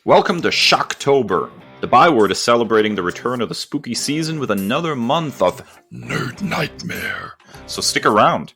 Welcome to Shocktober. The Byword is celebrating the return of the spooky season with another month of nerd nightmare. So stick around.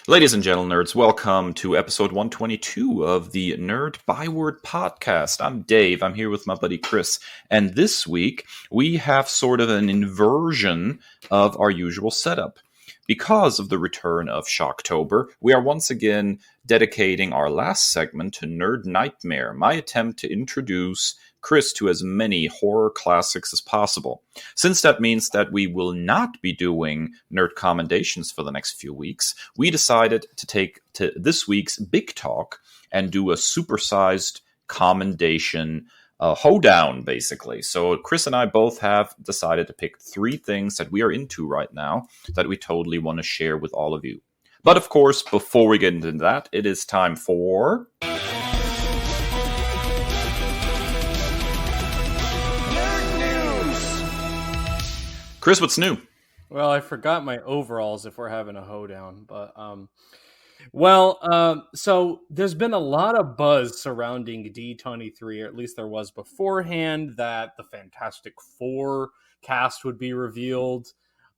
Ladies and gentle nerds, welcome to episode 122 of the Nerd Byword podcast. I'm Dave. I'm here with my buddy Kris. And this week, we have sort of an inversion of our usual setup. Because of the return of Shocktober, we are once again dedicating our last segment to Nerd Nightmare, my attempt to introduce Kris to as many horror classics as possible. Since that means that we will not be doing Nerd Commendations for the next few weeks, we decided to take to this week's Big Talk and do a supersized commendation hoedown, basically. So Kris and I both have decided to pick 3 things that we are into right now that we totally want to share with all of you. But of course, before we get into that, it is time for... Kris, what's new? Well, I forgot my overalls if we're having a hoedown, but so there's been a lot of buzz surrounding D23, or at least there was beforehand, that the Fantastic Four cast would be revealed,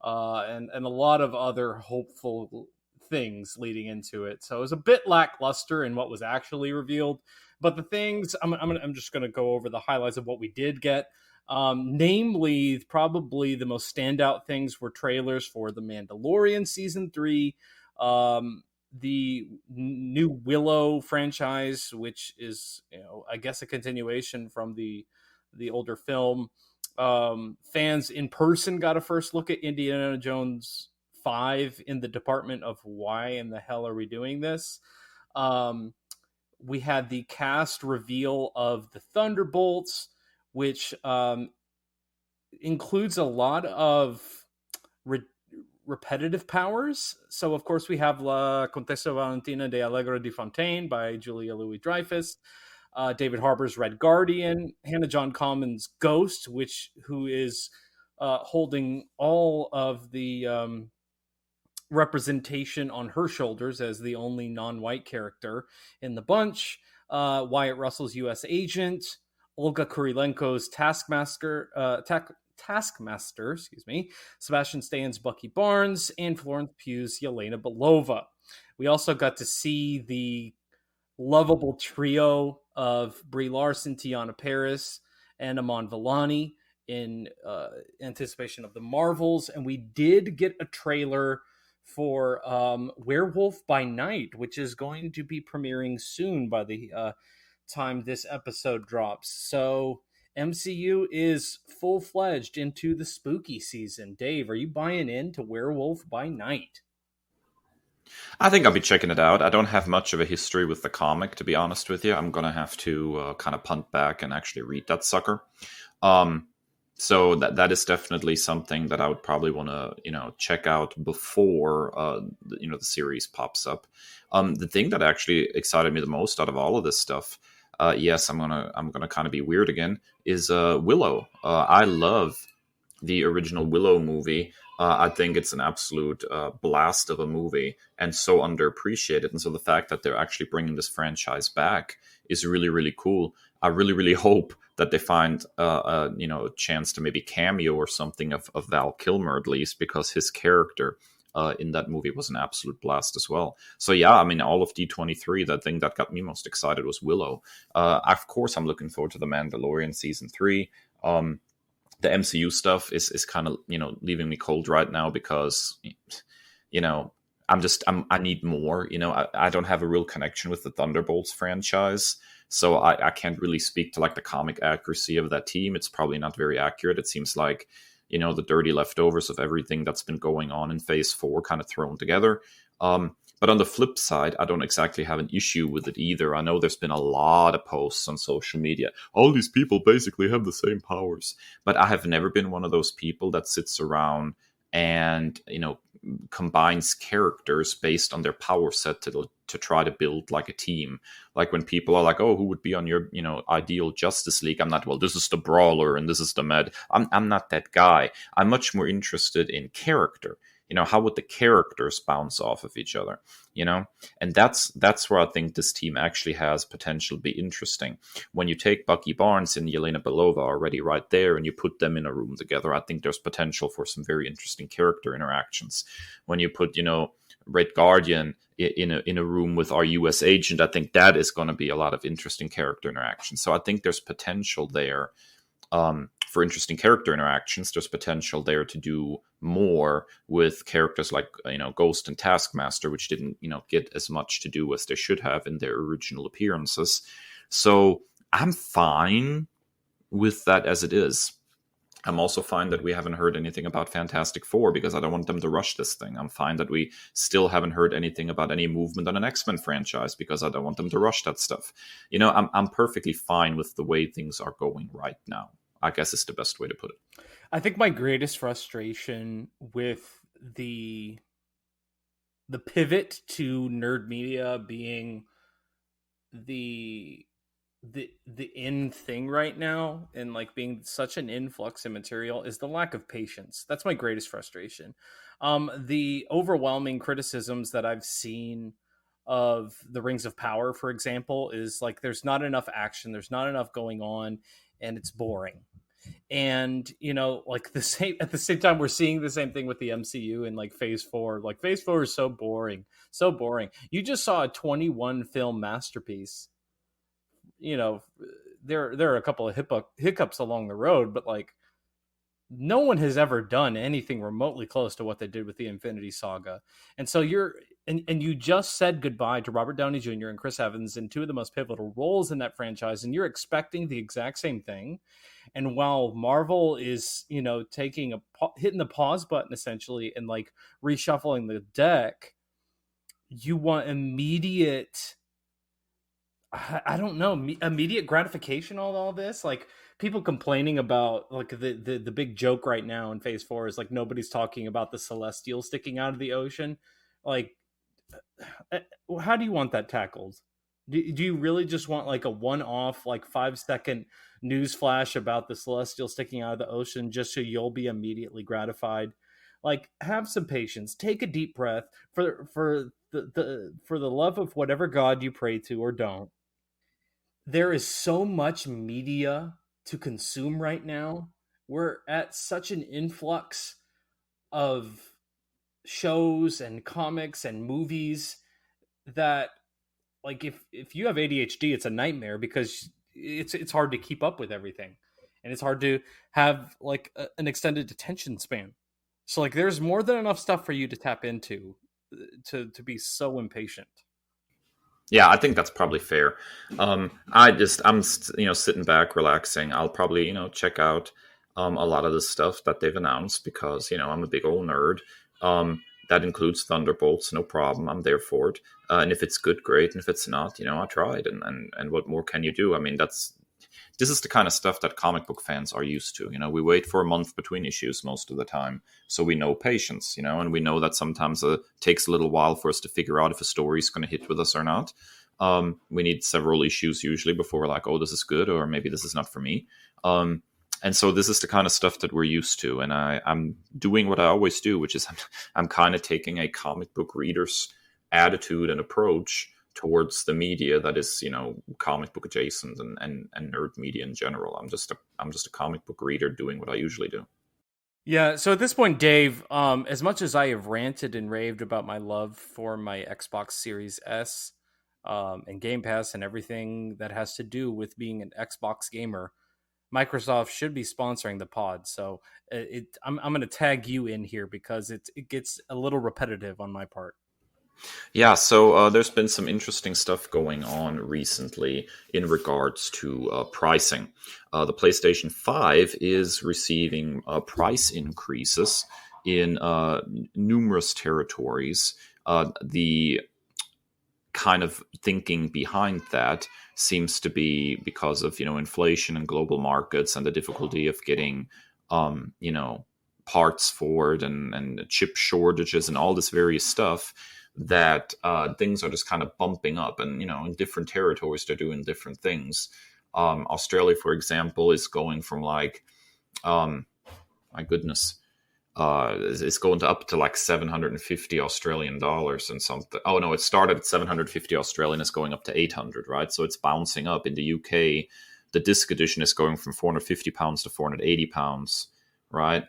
and a lot of other hopeful things leading into it. So it was a bit lackluster in what was actually revealed, but the things I'm just going to go over the highlights of what we did get. Namely, probably the most standout things were trailers for The Mandalorian Season 3, the new Willow franchise, which is, I guess a continuation from the older film. Fans in person got a first look at Indiana Jones 5 in the department of why in the hell are we doing this? We had the cast reveal of the Thunderbolts, which includes a lot of repetitive powers. So, of course, we have La Contessa Valentina de Allegra de Fontaine by Julia Louis-Dreyfus, David Harbour's Red Guardian, Hannah John Common's Ghost, who is holding all of the representation on her shoulders as the only non-white character in the bunch, Wyatt Russell's U.S. Agent, Olga Kurilenko's Taskmaster, Sebastian Stan's Bucky Barnes, and Florence Pugh's Yelena Belova. We also got to see the lovable trio of Brie Larson, Tiana Paris, and Aman Vellani in anticipation of the Marvels. And we did get a trailer for Werewolf by Night, which is going to be premiering soon by the time this episode drops. So MCU is full-fledged into the spooky season. Dave, are you buying into Werewolf by Night? I think I'll be checking it out. I don't have much of a history with the comic, to be honest with you. I'm gonna have to kind of punt back and actually read that sucker. So that is definitely something that I would probably want to check out before the series pops up. The thing that actually excited me the most out of all of this stuff, yes, I'm gonna kind of be weird again, is Willow. I love the original Willow movie. I think it's an absolute blast of a movie and so underappreciated. And so the fact that they're actually bringing this franchise back is really, really cool. I really, really hope that they find a chance to maybe cameo or something of Val Kilmer, at least, because his character in that movie was an absolute blast as well. So yeah, I mean, all of D23, the thing that got me most excited was Willow. Of course, I'm looking forward to The Mandalorian Season 3. The MCU stuff is kind of, leaving me cold right now because, I need more. I don't have a real connection with the Thunderbolts franchise. So I can't really speak to like the comic accuracy of that team. It's probably not very accurate. It seems like, the dirty leftovers of everything that's been going on in Phase 4 kind of thrown together. But on the flip side, I don't exactly have an issue with it either. I know there's been a lot of posts on social media. All these people basically have the same powers. But I have never been one of those people that sits around and, combines characters based on their power set to try to build like a team. Like when people are like, oh, who would be on your, ideal Justice League? I'm not, well, this is the Brawler and this is the Med. I'm not that guy. I'm much more interested in character. How would the characters bounce off of each other? And that's where I think this team actually has potential to be interesting. When you take Bucky Barnes and Yelena Belova already right there and you put them in a room together, I think there's potential for some very interesting character interactions. When you put, Red Guardian in a room with our US agent, I think that is going to be a lot of interesting character interactions. So I think there's potential there. For interesting character interactions, there's potential there to do more with characters like Ghost and Taskmaster, which didn't get as much to do as they should have in their original appearances. So I'm fine with that as it is. I'm also fine that we haven't heard anything about Fantastic Four because I don't want them to rush this thing. I'm fine that we still haven't heard anything about any movement on an X-Men franchise because I don't want them to rush that stuff. I'm perfectly fine with the way things are going right now, I guess is the best way to put it. I think my greatest frustration with the pivot to nerd media being the in thing right now and like being such an influx of material is the lack of patience. That's my greatest frustration. The overwhelming criticisms that I've seen of the Rings of Power, for example, is like there's not enough action, there's not enough going on, and it's boring. And like at the same time we're seeing the same thing with the MCU and like phase 4. Like phase 4 is so boring. You just saw a 21 film masterpiece. There are a couple of hiccups along the road, but like no one has ever done anything remotely close to what they did with the Infinity Saga. And so you just said goodbye to Robert Downey Jr. and Chris Evans in two of the most pivotal roles in that franchise, and you're expecting the exact same thing. And while Marvel is, hitting the pause button essentially and like reshuffling the deck, you want immediate, I don't know, immediate gratification on all this. Like people complaining about like the big joke right now in phase 4 is like nobody's talking about the Celestial sticking out of the ocean. Like, how do you want that tackled? Do you really just want like a one-off, like 5-second news flash about the Celestial sticking out of the ocean just so you'll be immediately gratified? Like, have some patience. Take a deep breath for the love of whatever god you pray to or don't. There is so much media to consume right now. We're at such an influx of shows and comics and movies that like if you have ADHD, it's a nightmare because it's hard to keep up with everything, and it's hard to have like an extended attention span. So like there's more than enough stuff for you to tap into to be so impatient. Yeah, I think that's probably fair. I'm sitting back, relaxing. I'll probably, check out a lot of the stuff that they've announced because, I'm a big old nerd. That includes Thunderbolts, no problem. I'm there for it. And if it's good, great. And if it's not, I tried. And what more can you do? I mean, this is the kind of stuff that comic book fans are used to. We wait for a month between issues most of the time. So we know patience, and we know that sometimes it takes a little while for us to figure out if a story is going to hit with us or not. We need several issues usually before we're like, oh, this is good, or maybe this is not for me. And so this is the kind of stuff that we're used to. And I'm doing what I always do, which is I'm kind of taking a comic book reader's attitude and approach towards the media that is, comic book adjacent and nerd media in general. I'm just a comic book reader doing what I usually do. Yeah, so at this point, Dave, as much as I have ranted and raved about my love for my Xbox Series S and Game Pass and everything that has to do with being an Xbox gamer, Microsoft should be sponsoring the pod. So I'm going to tag you in here because it gets a little repetitive on my part. Yeah, so there's been some interesting stuff going on recently in regards to pricing. The PlayStation 5 is receiving price increases in numerous territories. The kind of thinking behind that seems to be because of inflation and global markets and the difficulty of getting parts for it, and chip shortages and all this various stuff, that things are just kind of bumping up, and in different territories they're doing different things. Australia, for example, is going from like my goodness, it's going to up to like 750 Australian dollars and something. Oh no, it started at 750 Australian, it's going up to 800, right? So it's bouncing up. In the UK, the disc edition is going from 450 pounds to 480 pounds, right?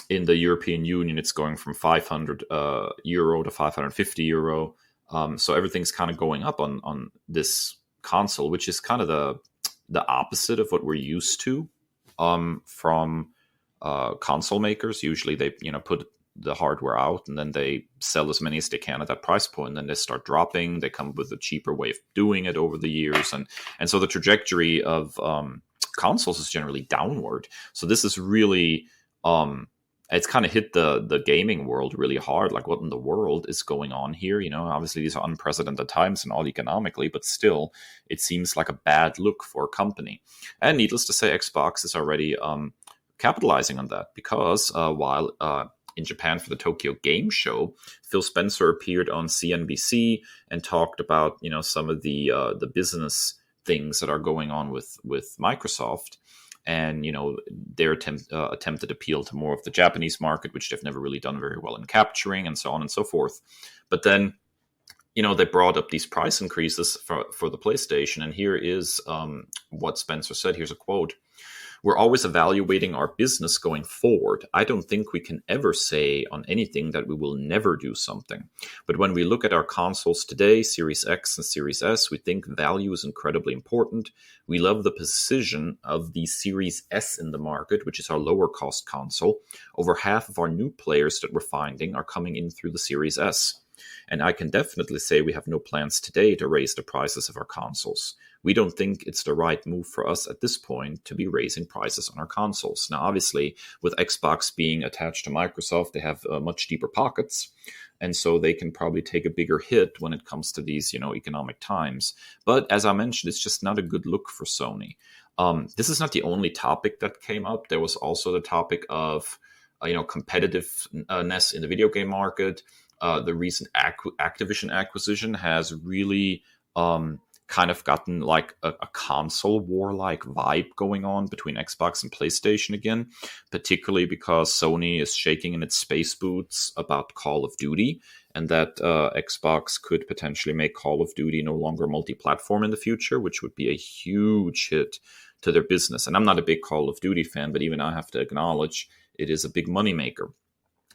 In the European Union, it's going from 500 euro to 550 euro. So everything's kind of going up on this console, which is kind of the opposite of what we're used to from console makers. Usually they put the hardware out and then they sell as many as they can at that price point, and then they start dropping. They come with a cheaper way of doing it over the years, and so the trajectory of consoles is generally downward. So this is really it's kind of hit the gaming world really hard. Like, what in the world is going on here? Obviously these are unprecedented times and all economically, but still it seems like a bad look for a company. And needless to say, Xbox is already capitalizing on that, because while in Japan for the Tokyo Game Show, Phil Spencer appeared on CNBC and talked about some of the business things that are going on with Microsoft, and their attempted appeal to more of the Japanese market, which they've never really done very well in capturing, and so on and so forth. But then they brought up these price increases for the PlayStation, and here is what Spencer said. Here's a quote. "We're always evaluating our business going forward. I don't think we can ever say on anything that we will never do something. But when we look at our consoles today, Series X and Series S, we think value is incredibly important. We love the position of the Series S in the market, which is our lower cost console. Over half of our new players that we're finding are coming in through the Series S. And I can definitely say we have no plans today to raise the prices of our consoles. We don't think it's the right move for us at this point to be raising prices on our consoles." Now, obviously, with Xbox being attached to Microsoft, they have much deeper pockets, and so they can probably take a bigger hit when it comes to these, economic times. But as I mentioned, it's just not a good look for Sony. This is not the only topic that came up. There was also the topic of, competitiveness in the video game market. The recent Activision acquisition has really kind of gotten like a console war-like vibe going on between Xbox and PlayStation again, particularly because Sony is shaking in its space boots about Call of Duty, and that Xbox could potentially make Call of Duty no longer multi-platform in the future, which would be a huge hit to their business. And I'm not a big Call of Duty fan, but even I have to acknowledge it is a big moneymaker.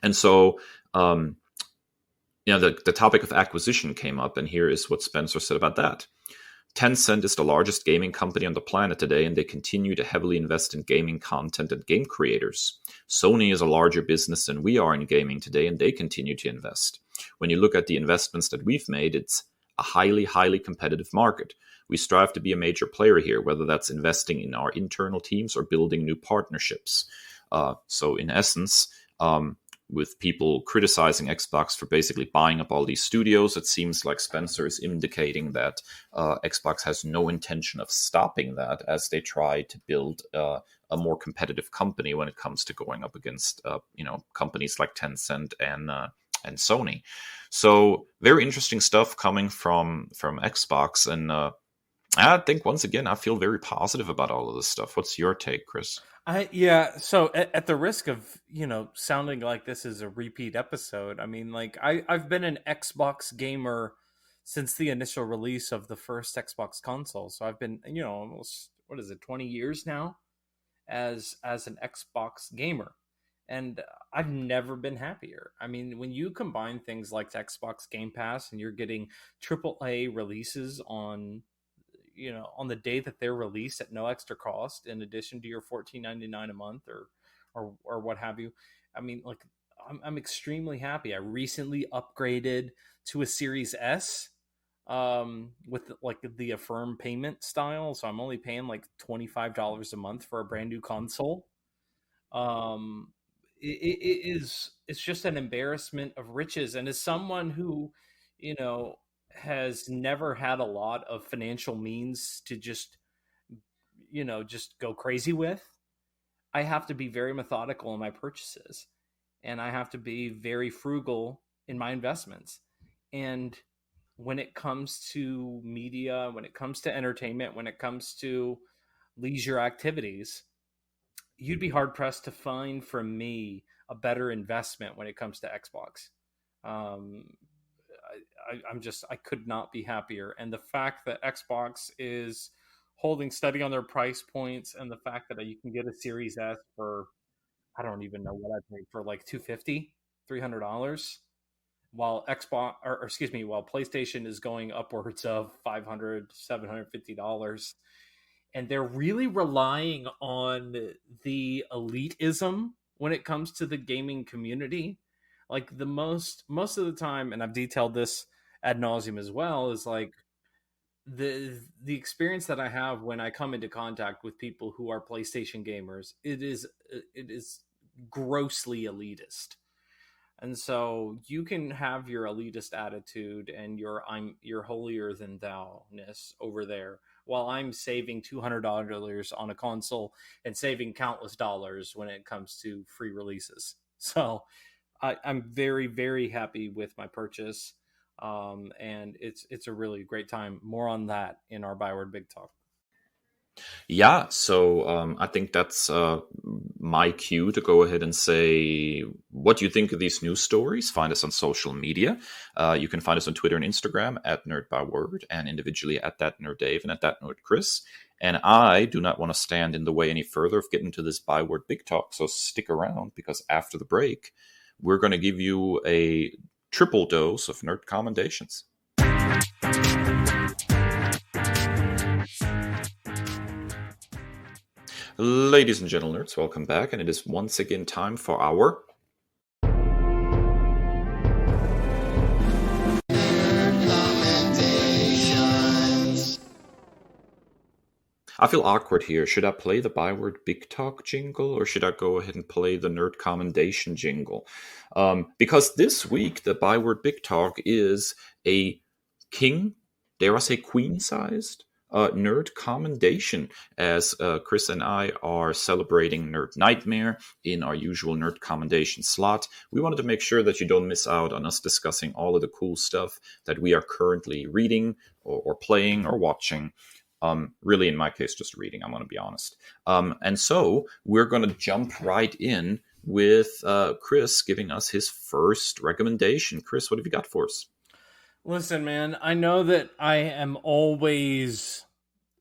And so the topic of acquisition came up, and here is what Spencer said about that. "Tencent is the largest gaming company on the planet today, and they continue to heavily invest in gaming content and game creators. Sony is a larger business than we are in gaming today, and they continue to invest. When you look at the investments that we've made, it's a highly, highly competitive market. We strive to be a major player here, whether that's investing in our internal teams or building new partnerships." So in essence, with people criticizing Xbox for basically buying up all these studios, it seems like Spencer is indicating that Xbox has no intention of stopping that as they try to build a more competitive company when it comes to going up against companies like Tencent and Sony. So very interesting stuff coming from Xbox, and I think once again I feel very positive about all of this stuff. What's your take, Chris? So at the risk of sounding like this is a repeat episode, I mean, like I've been an Xbox gamer since the initial release of the first Xbox console. So I've been almost, what is it, 20 years now as an Xbox gamer, and I've never been happier. I mean, when you combine things like Xbox Game Pass and you're getting AAA releases on the day that they're released at no extra cost, in addition to your $14.99 a month or what have you. I mean, like, I'm extremely happy. I recently upgraded to a Series S with like the Affirm payment style, so I'm only paying like $25 a month for a brand new console. it's just an embarrassment of riches. And as someone who, you know, has never had a lot of financial means to just, you know, just go crazy with, I have to be very methodical in my purchases, and I have to be very frugal in my investments. And when it comes to media, when it comes to entertainment, when it comes to leisure activities, you'd be hard pressed to find from me a better investment when it comes to Xbox. Um, I could not be happier. And the fact that Xbox is holding steady on their price points, and the fact that you can get a Series S for, I don't even know what I paid for, like 250, $300, while Xbox, or excuse me, while PlayStation is going upwards of 500, $750. And they're really relying on the elitism when it comes to the gaming community. Like most of the time, and I've detailed this ad nauseum as well, is like the experience that I have when I come into contact with people who are PlayStation gamers. It is grossly elitist. And so you can have your elitist attitude and you're holier than thou-ness over there, while I'm saving $200 on a console and saving countless dollars when it comes to free releases. So I'm very, very happy with my purchase. And it's a really great time. More on that in our Byword Big Talk. Yeah, so I think that's my cue to go ahead and say what you think of these news stories. Find us on social media. You can find us on Twitter and Instagram at NerdByword, and individually at that Nerd Dave and at that Nerd Kris. And I do not want to stand in the way any further of getting to this Byword Big Talk, so stick around, because after the break, we're going to give you a triple dose of Nerd Commendations. Ladies and gentlemen, welcome back, and it is once again time for our Commendations. I feel awkward here. Should I play the Byword Big Talk jingle, or should I go ahead and play the Nerd Commendation jingle? Because this week, the Byword Big Talk is a king, dare I say queen-sized, Nerd Commendation, as Kris and I are celebrating Nerd Nightmare in our usual Nerd Commendation slot. We wanted to make sure that you don't miss out on us discussing all of the cool stuff that we are currently reading or playing or watching. Really, in my case, just reading, I'm going to be honest. And so we're going to jump right in with Kris giving us his first recommendation. Kris, what have you got for us? Listen, man, I know that I am always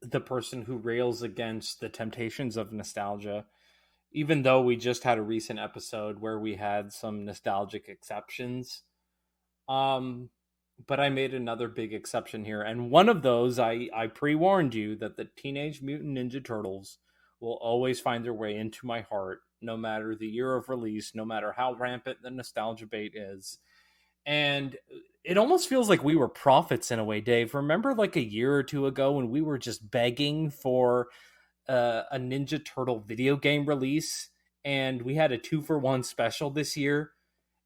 the person who rails against the temptations of nostalgia, even though we just had a recent episode where we had some nostalgic exceptions. But I made another big exception here. And one of those, I pre-warned you that the Teenage Mutant Ninja Turtles will always find their way into my heart, no matter the year of release, no matter how rampant the nostalgia bait is. And it almost feels like we were prophets in a way, Dave. Remember like a year or two ago when we were just begging for a Ninja Turtle video game release, and we had a 2-for-1 special this year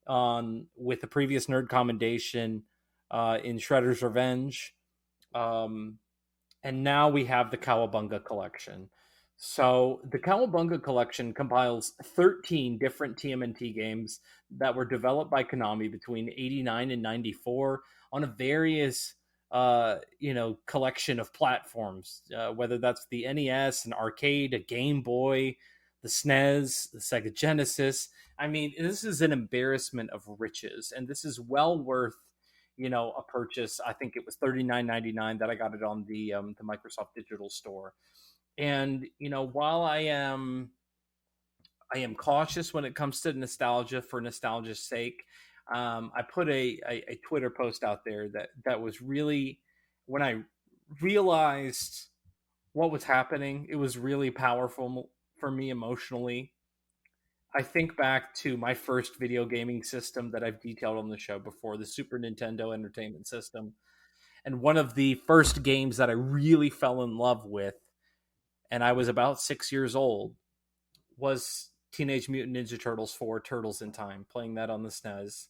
with the previous Nerd Commendation in Shredder's Revenge. And now we have the Cowabunga Collection. So the Cowabunga Collection compiles 13 different TMNT games that were developed by Konami between 89 and 94 on a various collection of platforms, whether that's the NES, an arcade, a Game Boy, the SNES, the Sega Genesis. I mean, this is an embarrassment of riches, and this is well worth a purchase. I think it was $39.99 that I got it on the Microsoft Digital Store. And while I am cautious when it comes to nostalgia for nostalgia's sake, I put a Twitter post out there that was really, when I realized what was happening, it was really powerful for me emotionally. I think back to my first video gaming system that I've detailed on the show before, the Super Nintendo Entertainment System. And one of the first games that I really fell in love with, and I was about 6 years old, was Teenage Mutant Ninja Turtles 4, Turtles in Time, playing that on the SNES.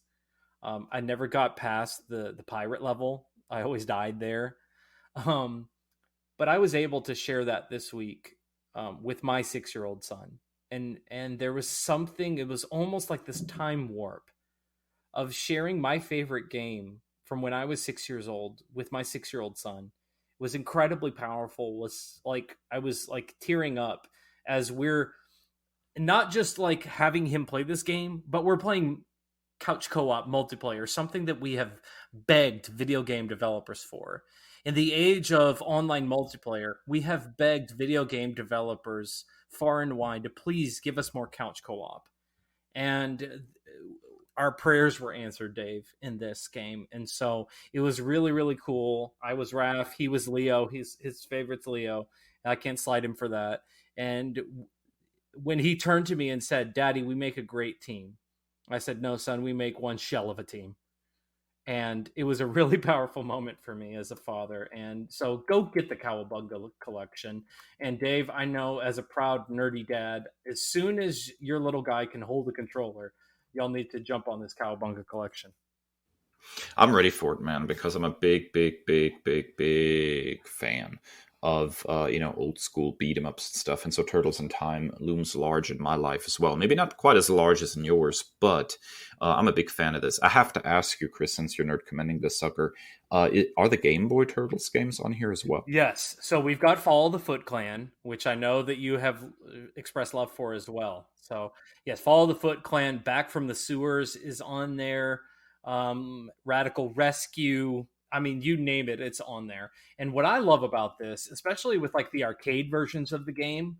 I never got past the pirate level. I always died there. But I was able to share that this week with my 6-year-old son. And there was something, it was almost like this time warp of sharing my favorite game from when I was 6 years old with my 6-year-old son. It was incredibly powerful. I was like tearing up as we're not just like having him play this game, but we're playing couch co-op multiplayer, something that we have begged video game developers for. In the age of online multiplayer, we have begged video game developers far and wide to please give us more couch co-op. And our prayers were answered, Dave, in this game. And so it was really, really cool. I was Raph. He was Leo. His favorite's Leo. I can't slide him for that. And when he turned to me and said, "Daddy, we make a great team," I said, "No, son, we make one shell of a team." And it was a really powerful moment for me as a father. And so go get the Cowabunga Collection. And Dave, I know as a proud nerdy dad, as soon as your little guy can hold a controller, y'all need to jump on this Cowabunga Collection. I'm ready for it, man, because I'm a big fan of old school beat 'em ups and stuff, and so Turtles in Time looms large in my life as well. Maybe not quite as large as in yours, but I'm a big fan of this. I have to ask you, Chris, since you're nerd commending this sucker, are the Game Boy Turtles games on here as well? Yes. So we've got Follow the Foot Clan, which I know that you have expressed love for as well. So yes, Follow the Foot Clan, Back from the Sewers is on there. Radical Rescue. I mean, you name it, it's on there. And what I love about this, especially with like the arcade versions of the game,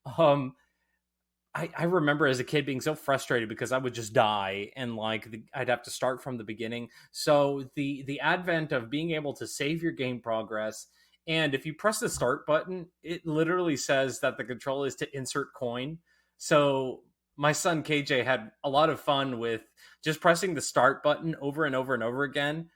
I remember as a kid being so frustrated because I would just die and I'd have to start from the beginning. So the advent of being able to save your game progress, and if you press the start button, it literally says that the control is to insert coin. So my son KJ had a lot of fun with just pressing the start button over and over and over again.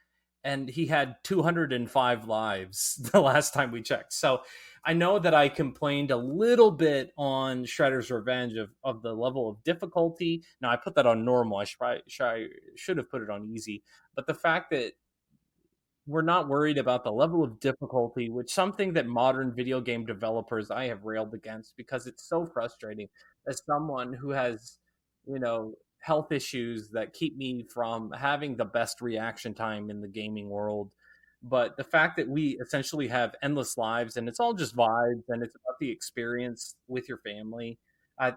And he had 205 lives the last time we checked. So I know that I complained a little bit on Shredder's Revenge of the level of difficulty. Now, I put that on normal. I should have put it on easy. But the fact that we're not worried about the level of difficulty, which something that modern video game developers I have railed against because it's so frustrating as someone who has, health issues that keep me from having the best reaction time in the gaming world. But the fact that we essentially have endless lives and it's all just vibes and it's about the experience with your family, I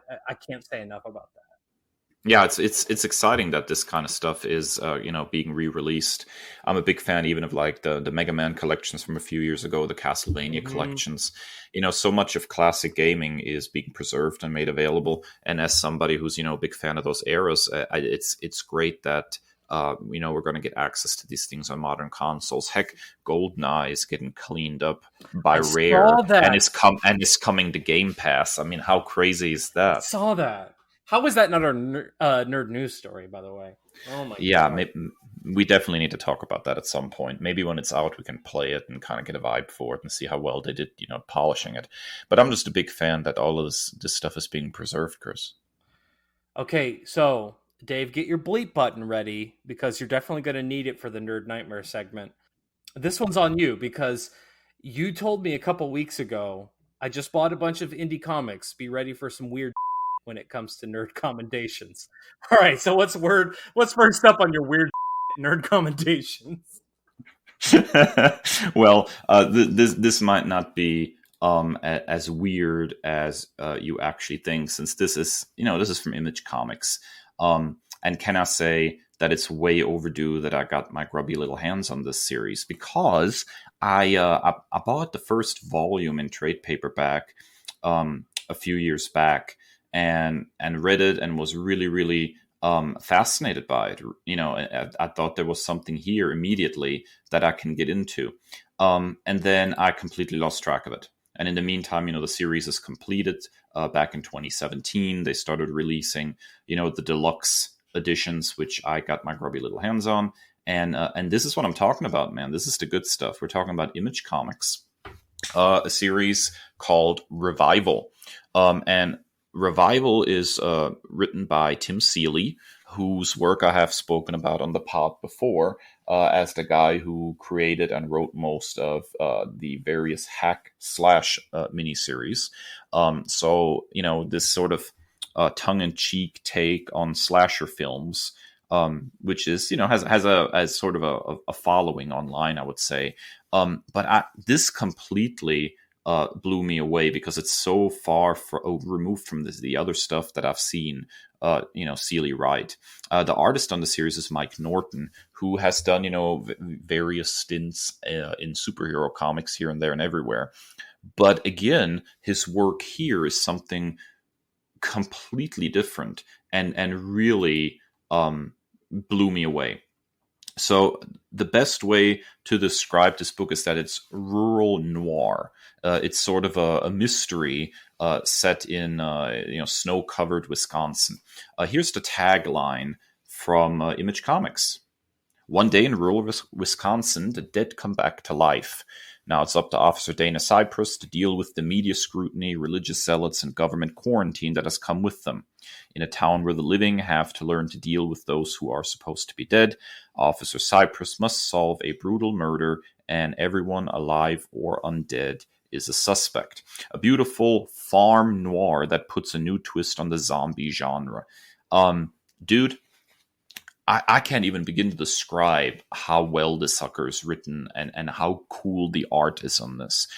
can't say enough about that. Yeah, it's exciting that this kind of stuff is being re-released. I'm a big fan even of like the Mega Man collections from a few years ago, the Castlevania collections. So much of classic gaming is being preserved and made available. And as somebody who's a big fan of those eras, it's great that we're going to get access to these things on modern consoles. Heck, GoldenEye is getting cleaned up by Rare, and it's coming to Game Pass. I mean, how crazy is that? I saw that. How was that not our nerd news story, by the way? Oh my god! Yeah, we definitely need to talk about that at some point. Maybe when it's out, we can play it and kind of get a vibe for it and see how well they did, polishing it. But I'm just a big fan that all of this stuff is being preserved, Chris. Okay, so Dave, get your bleep button ready because you're definitely going to need it for the Nerd Nightmare segment. This one's on you because you told me a couple weeks ago, I just bought a bunch of indie comics. Be ready for some weird when it comes to nerd commendations. All right, so what's first up on your weird nerd commendations? Well, this might not be as weird as you actually think, since this is from Image Comics. And can I say that it's way overdue that I got my grubby little hands on this series, because I bought the first volume in trade paperback a few years back and read it and was really, really fascinated by it. I thought there was something here immediately that I can get into. And then I completely lost track of it. And in the meantime, the series is completed. Back in 2017, they started releasing, the deluxe editions, which I got my grubby little hands on. And this is what I'm talking about, man. This is the good stuff. We're talking about Image Comics, a series called Revival. And Revival is written by Tim Seeley, whose work I have spoken about on the pod before, as the guy who created and wrote most of the various hack slash miniseries. So, this sort of tongue-in-cheek take on slasher films, which is, has sort of a following online, I would say. But this completely blew me away because it's so far removed from the other stuff that I've seen. Seeley write. The artist on the series is Mike Norton, who has done various stints in superhero comics here and there and everywhere. But again, his work here is something completely different and really blew me away. So the best way to describe this book is that it's rural noir. It's sort of a mystery set in snow-covered Wisconsin. Here's the tagline from Image Comics. One day in rural Wisconsin, the dead come back to life. Now it's up to Officer Dana Cypress to deal with the media scrutiny, religious zealots, and government quarantine that has come with them. In a town where the living have to learn to deal with those who are supposed to be dead, Officer Cypress must solve a brutal murder, and everyone alive or undead is a suspect. A beautiful farm noir that puts a new twist on the zombie genre. Dude, I can't even begin to describe how well this sucker is written and how cool the art is on this.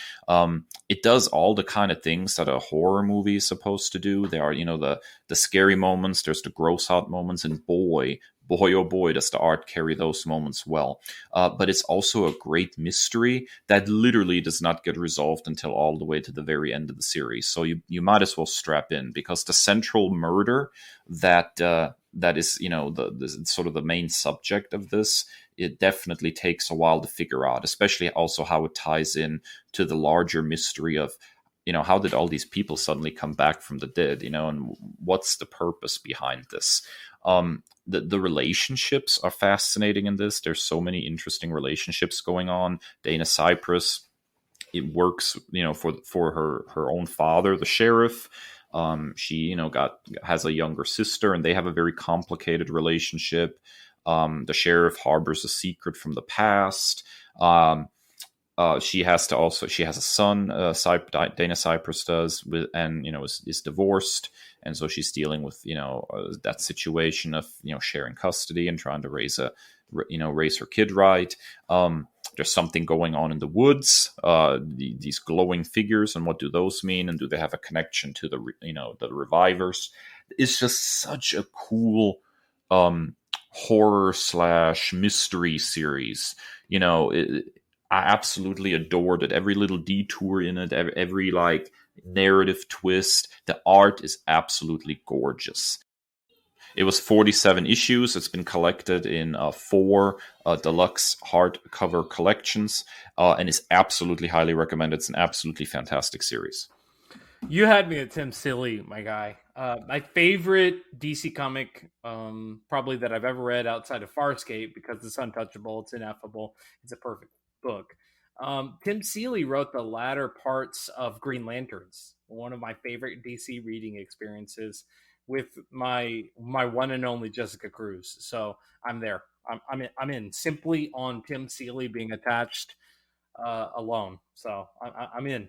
It does all the kind of things that a horror movie is supposed to do. There are, the scary moments, there's the gross out moments, and boy, oh boy, does the art carry those moments well. But it's also a great mystery that literally does not get resolved until all the way to the very end of the series. So you might as well strap in, because the central murder that is, the sort of the main subject of this, it definitely takes a while to figure out, especially also how it ties in to the larger mystery of, how did all these people suddenly come back from the dead, and what's the purpose behind this? The relationships are fascinating in this. There's so many interesting relationships going on. Dana Cypress, it works, for her own father, the sheriff. She, has a younger sister, and they have a very complicated relationship. The sheriff harbors a secret from the past. She has a son, Dana Cypress does, and is divorced, and so she's dealing with that situation of sharing custody and trying to raise her kid right. There's something going on in the woods. These glowing figures, and what do those mean? And do they have a connection to the revivers? It's just such a cool horror / mystery series. I absolutely adored it. Every little detour in it, every like narrative twist. The art is absolutely gorgeous. It was 47 issues. It's been collected in 4 deluxe hardcover collections, and is absolutely highly recommended. It's an absolutely fantastic series. You had me at Tim Seeley, my guy. My favorite DC comic, probably that I've ever read outside of Farscape, because it's untouchable, it's ineffable, it's a perfect book. Tim Seeley wrote the latter parts of Green Lanterns, one of my favorite DC reading experiences, with my one and only Jessica Cruz. So I'm there. I'm in simply on Tim Seeley being attached alone. So I'm in.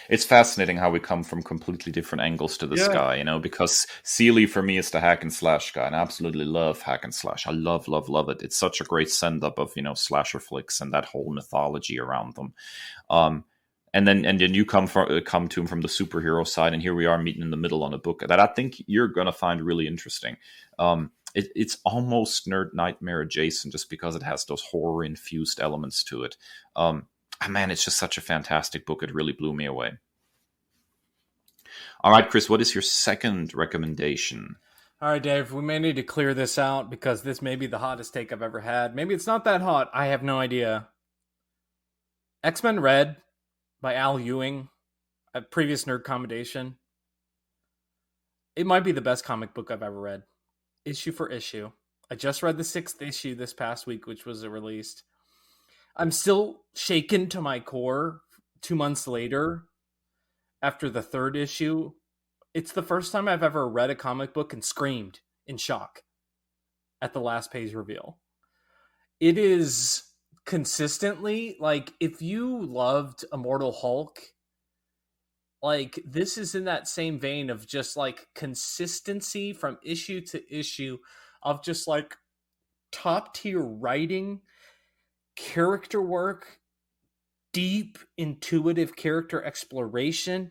It's fascinating how we come from completely different angles to this guy, because Seeley for me is the hack and slash guy, and I absolutely love hack and slash. I love it. It's such a great send up of, slasher flicks and that whole mythology around them. And then you come to him from the superhero side, and here we are meeting in the middle on a book that I think you're going to find really interesting. It's almost Nerd Nightmare adjacent, just because it has those horror infused elements to it. Man, it's just such a fantastic book. It really blew me away. All right, Kris, what is your second recommendation? All right, Dave, we may need to clear this out, because this may be the hottest take I've ever had. Maybe it's not that hot. I have no idea. X-Men Red by Al Ewing, a previous Nerd Commendation. It might be the best comic book I've ever read, issue for issue. I just read the 6th issue this past week, which was released. I'm still shaken to my core 2 months later, after the 3rd issue, It's the first time I've ever read a comic book and screamed in shock at the last page reveal. It is consistently, like, if you loved Immortal Hulk, like, this is in that same vein of just, like, consistency from issue to issue of just, like, top tier writing, character work, deep, intuitive character exploration.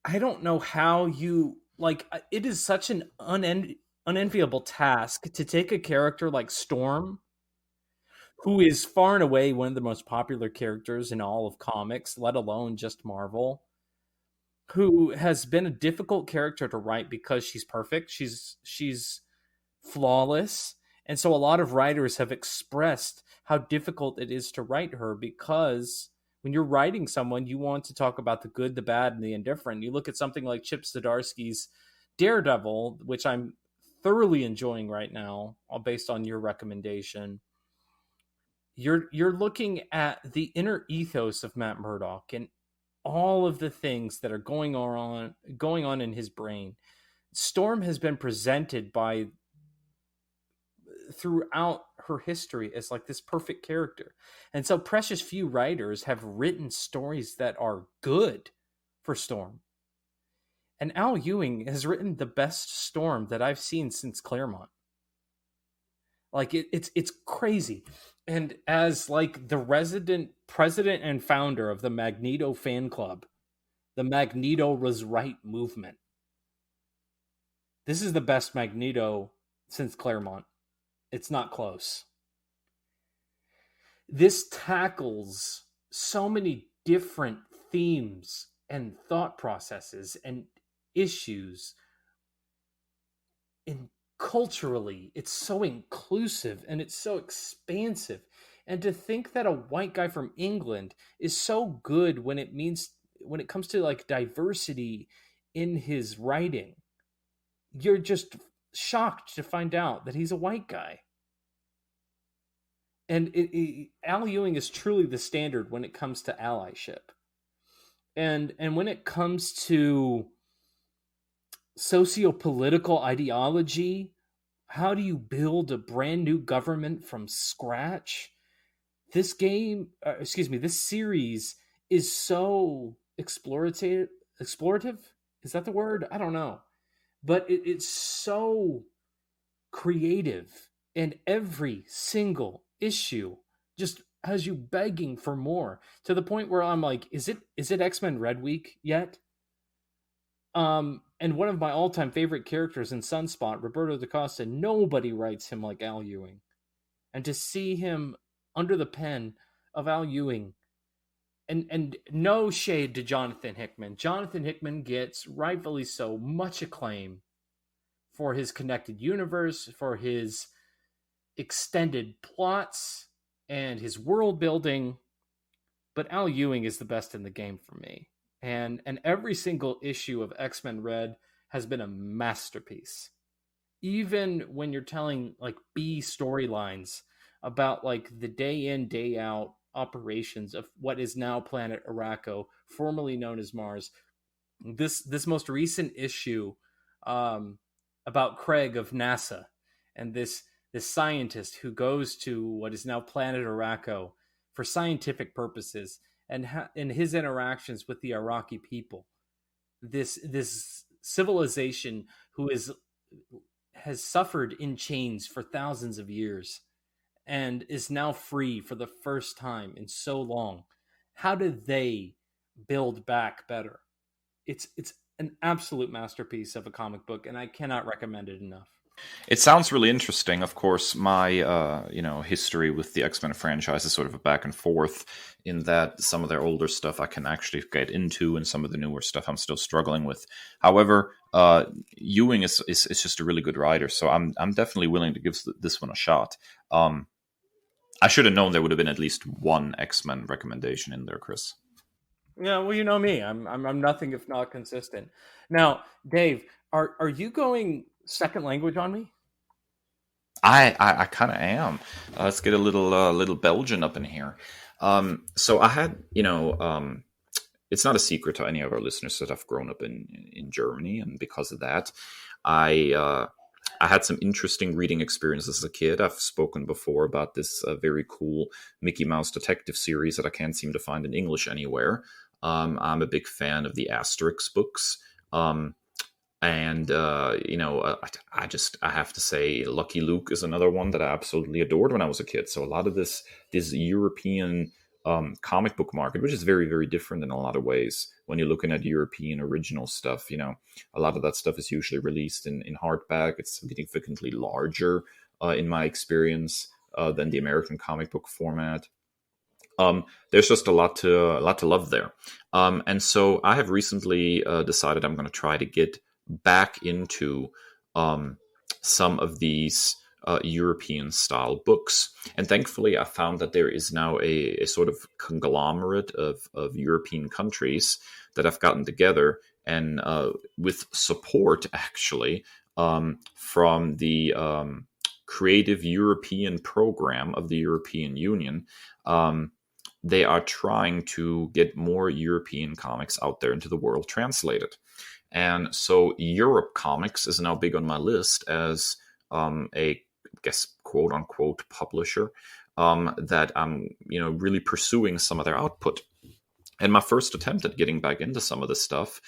I don't know how you, like, it is such an unenviable task to take a character like Storm, who is far and away one of the most popular characters in all of comics, let alone just Marvel, who has been a difficult character to write because she's perfect. She's flawless. And so a lot of writers have expressed how difficult it is to write her, because when you're writing someone, you want to talk about the good, the bad, and the indifferent. You look at something like Chip Zdarsky's Daredevil, which I'm thoroughly enjoying right now, all based on your recommendation. You're looking at the inner ethos of Matt Murdock and all of the things that are going on in his brain. Storm has been presented by throughout her history as like this perfect character. And so precious few writers have written stories that are good for Storm. And Al Ewing has written the best Storm that I've seen since Claremont. Like, it's crazy. And as like the resident president and founder of the Magneto fan club, the Magneto was right movement, this is the best Magneto since Claremont. It's not close. This tackles so many different themes and thought processes and issues. And culturally, it's so inclusive and it's so expansive. And to think that a white guy from England is so good when it comes to like diversity in his writing, you're just shocked to find out that he's a white guy. And Al Ewing is truly the standard when it comes to allyship. And when it comes to socio-political ideology, how do you build a brand new government from scratch? This series is so explorative. Is that the word? I don't know. But it's so creative, and every single issue just has you begging for more, to the point where I'm like, is it X-Men Red Week yet? And one of my all-time favorite characters in Sunspot, Roberto da Costa, nobody writes him like Al Ewing. And to see him under the pen of Al Ewing, and no shade to Jonathan Hickman. Jonathan Hickman gets, rightfully so, much acclaim for his connected universe, for his extended plots, and his world building. But Al Ewing is the best in the game for me. And every single issue of X-Men Red has been a masterpiece. Even when you're telling like B storylines about like the day in, day out operations of what is now Planet Araco, formerly known as Mars. This most recent issue about Craig of NASA and this scientist who goes to what is now Planet Araco for scientific purposes, and in his interactions with the Iraqi people, this civilization who has suffered in chains for thousands of years and is now free for the first time in so long. How do they build back better? It's an absolute masterpiece of a comic book, and I cannot recommend it enough. It sounds really interesting. Of course, my history with the X-Men franchise is sort of a back and forth, in that some of their older stuff I can actually get into, and some of the newer stuff I'm still struggling with. However, Ewing is just a really good writer, so I'm definitely willing to give this one a shot. I should have known there would have been at least one X-Men recommendation in there, Kris. Yeah, well, you know me. I'm nothing if not consistent. Now, Dave, are you going second language on me? I kind of am. Let's get a little Belgian up in here. So I had it's not a secret to any of our listeners that I've grown up in Germany, and because of that, I had some interesting reading experiences as a kid. I've spoken before about this very cool Mickey Mouse detective series that I can't seem to find in English anywhere. I'm a big fan of the Asterix books. And I have to say, Lucky Luke is another one that I absolutely adored when I was a kid. So a lot of this European comic book market, which is very, very different in a lot of ways. When you're looking at European original stuff, a lot of that stuff is usually released in hardback. It's significantly larger, in my experience, than the American comic book format. There's just a lot to love there. And so I have recently decided I'm going to try to get back into some of these European style books. And thankfully, I found that there is now a sort of conglomerate of European countries that have gotten together, and with support, actually, from the Creative European Program of the European Union. They are trying to get more European comics out there into the world translated. And so Europe Comics is now big on my list as a, I guess, quote unquote publisher that I'm, really pursuing some of their output. And my first attempt at getting back into some of this stuff,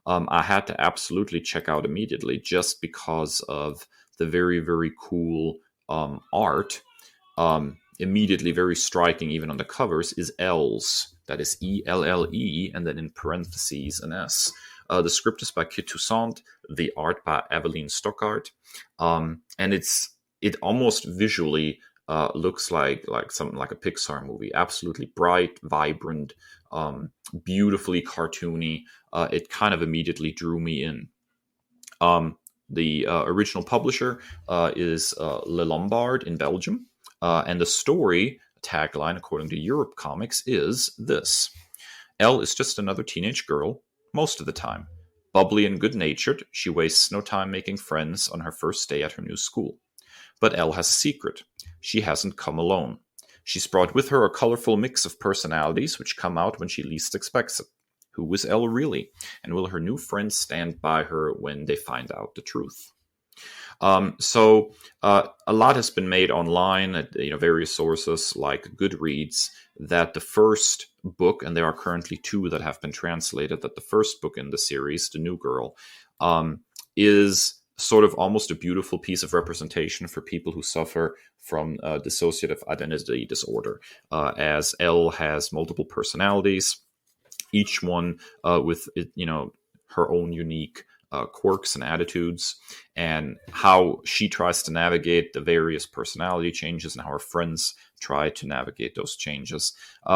I had to absolutely check out immediately, just because of the very, very cool art. Immediately very striking, even on the covers, is Elle's. That is ELLE, and then in parentheses an S. The script is by Kit Toussaint, the art by Evelyn Stockart, and it almost visually looks like something like a Pixar movie. Absolutely bright, vibrant, beautifully cartoony. It kind of immediately drew me in. The original publisher is Le Lombard in Belgium. And the story tagline, according to Europe Comics, is this: Elle is just another teenage girl, most of the time. Bubbly and good-natured, she wastes no time making friends on her first day at her new school. But Elle has a secret. She hasn't come alone. She's brought with her a colorful mix of personalities which come out when she least expects it. Who is Elle really? And will her new friends stand by her when they find out the truth? So a lot has been made online at various sources like Goodreads, that the first book, and there are currently 2 that have been translated, that the first book in the series, The New Girl, is sort of almost a beautiful piece of representation for people who suffer from dissociative identity disorder, as Elle has multiple personalities, each one with her own unique quirks and attitudes, and how she tries to navigate the various personality changes and how her friends try to navigate those changes,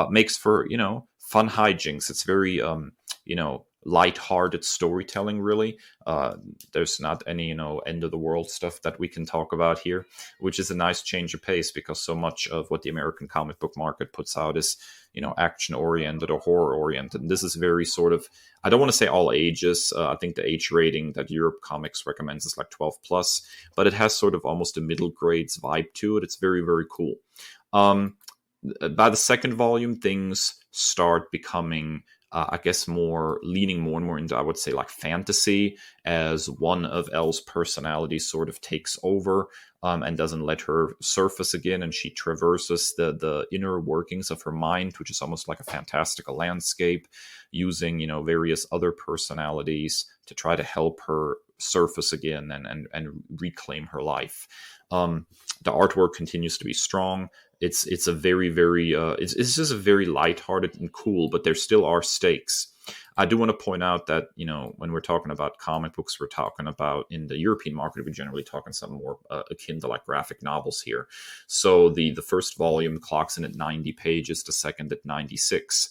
makes for, fun hijinks. It's very, light-hearted storytelling, really. There's not any, end of the world stuff that we can talk about here, which is a nice change of pace, because so much of what the American comic book market puts out is, action-oriented or horror-oriented. And this is very sort of, I don't want to say all ages. I think the age rating that Europe Comics recommends is like 12 plus, but it has sort of almost a middle grades vibe to it. It's very, very cool. By the second volume, things start becoming, I guess, leaning more and more into, I would say, like fantasy, as one of Elle's personalities sort of takes over and doesn't let her surface again, and she traverses the inner workings of her mind, which is almost like a fantastical landscape, using various other personalities to try to help her surface again and reclaim her life. The artwork continues to be strong. It's a very, very it's just a very lighthearted and cool, but there still are stakes. I do want to point out that when we're talking about comic books, we're talking about, in the European market, we're generally talking something more akin to like graphic novels here. So the first volume clocks in at 90 pages, the second at 96.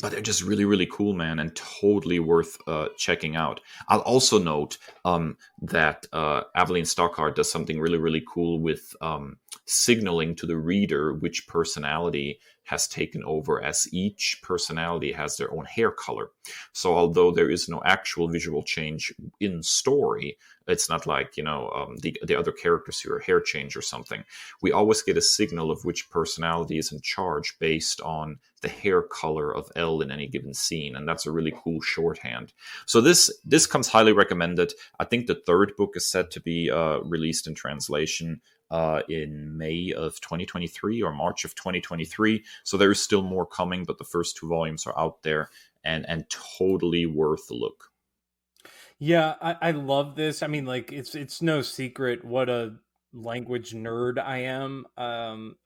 But they're just really, really cool, man, and totally worth checking out. I'll also note that Evelyn Stockart does something really, really cool with signaling to the reader which personality has taken over, as each personality has their own hair color. So although there is no actual visual change in story, it's not like, the other characters who are hair change or something. We always get a signal of which personality is in charge based on the hair color of Elle in any given scene. And that's a really cool shorthand. So this comes highly recommended. I think the third book is set to be released in translation in May of 2023 or March of 2023. So there is still more coming, but the first 2 volumes are out there and totally worth the look. Yeah, I love this. I mean, like, it's no secret what a language nerd I am.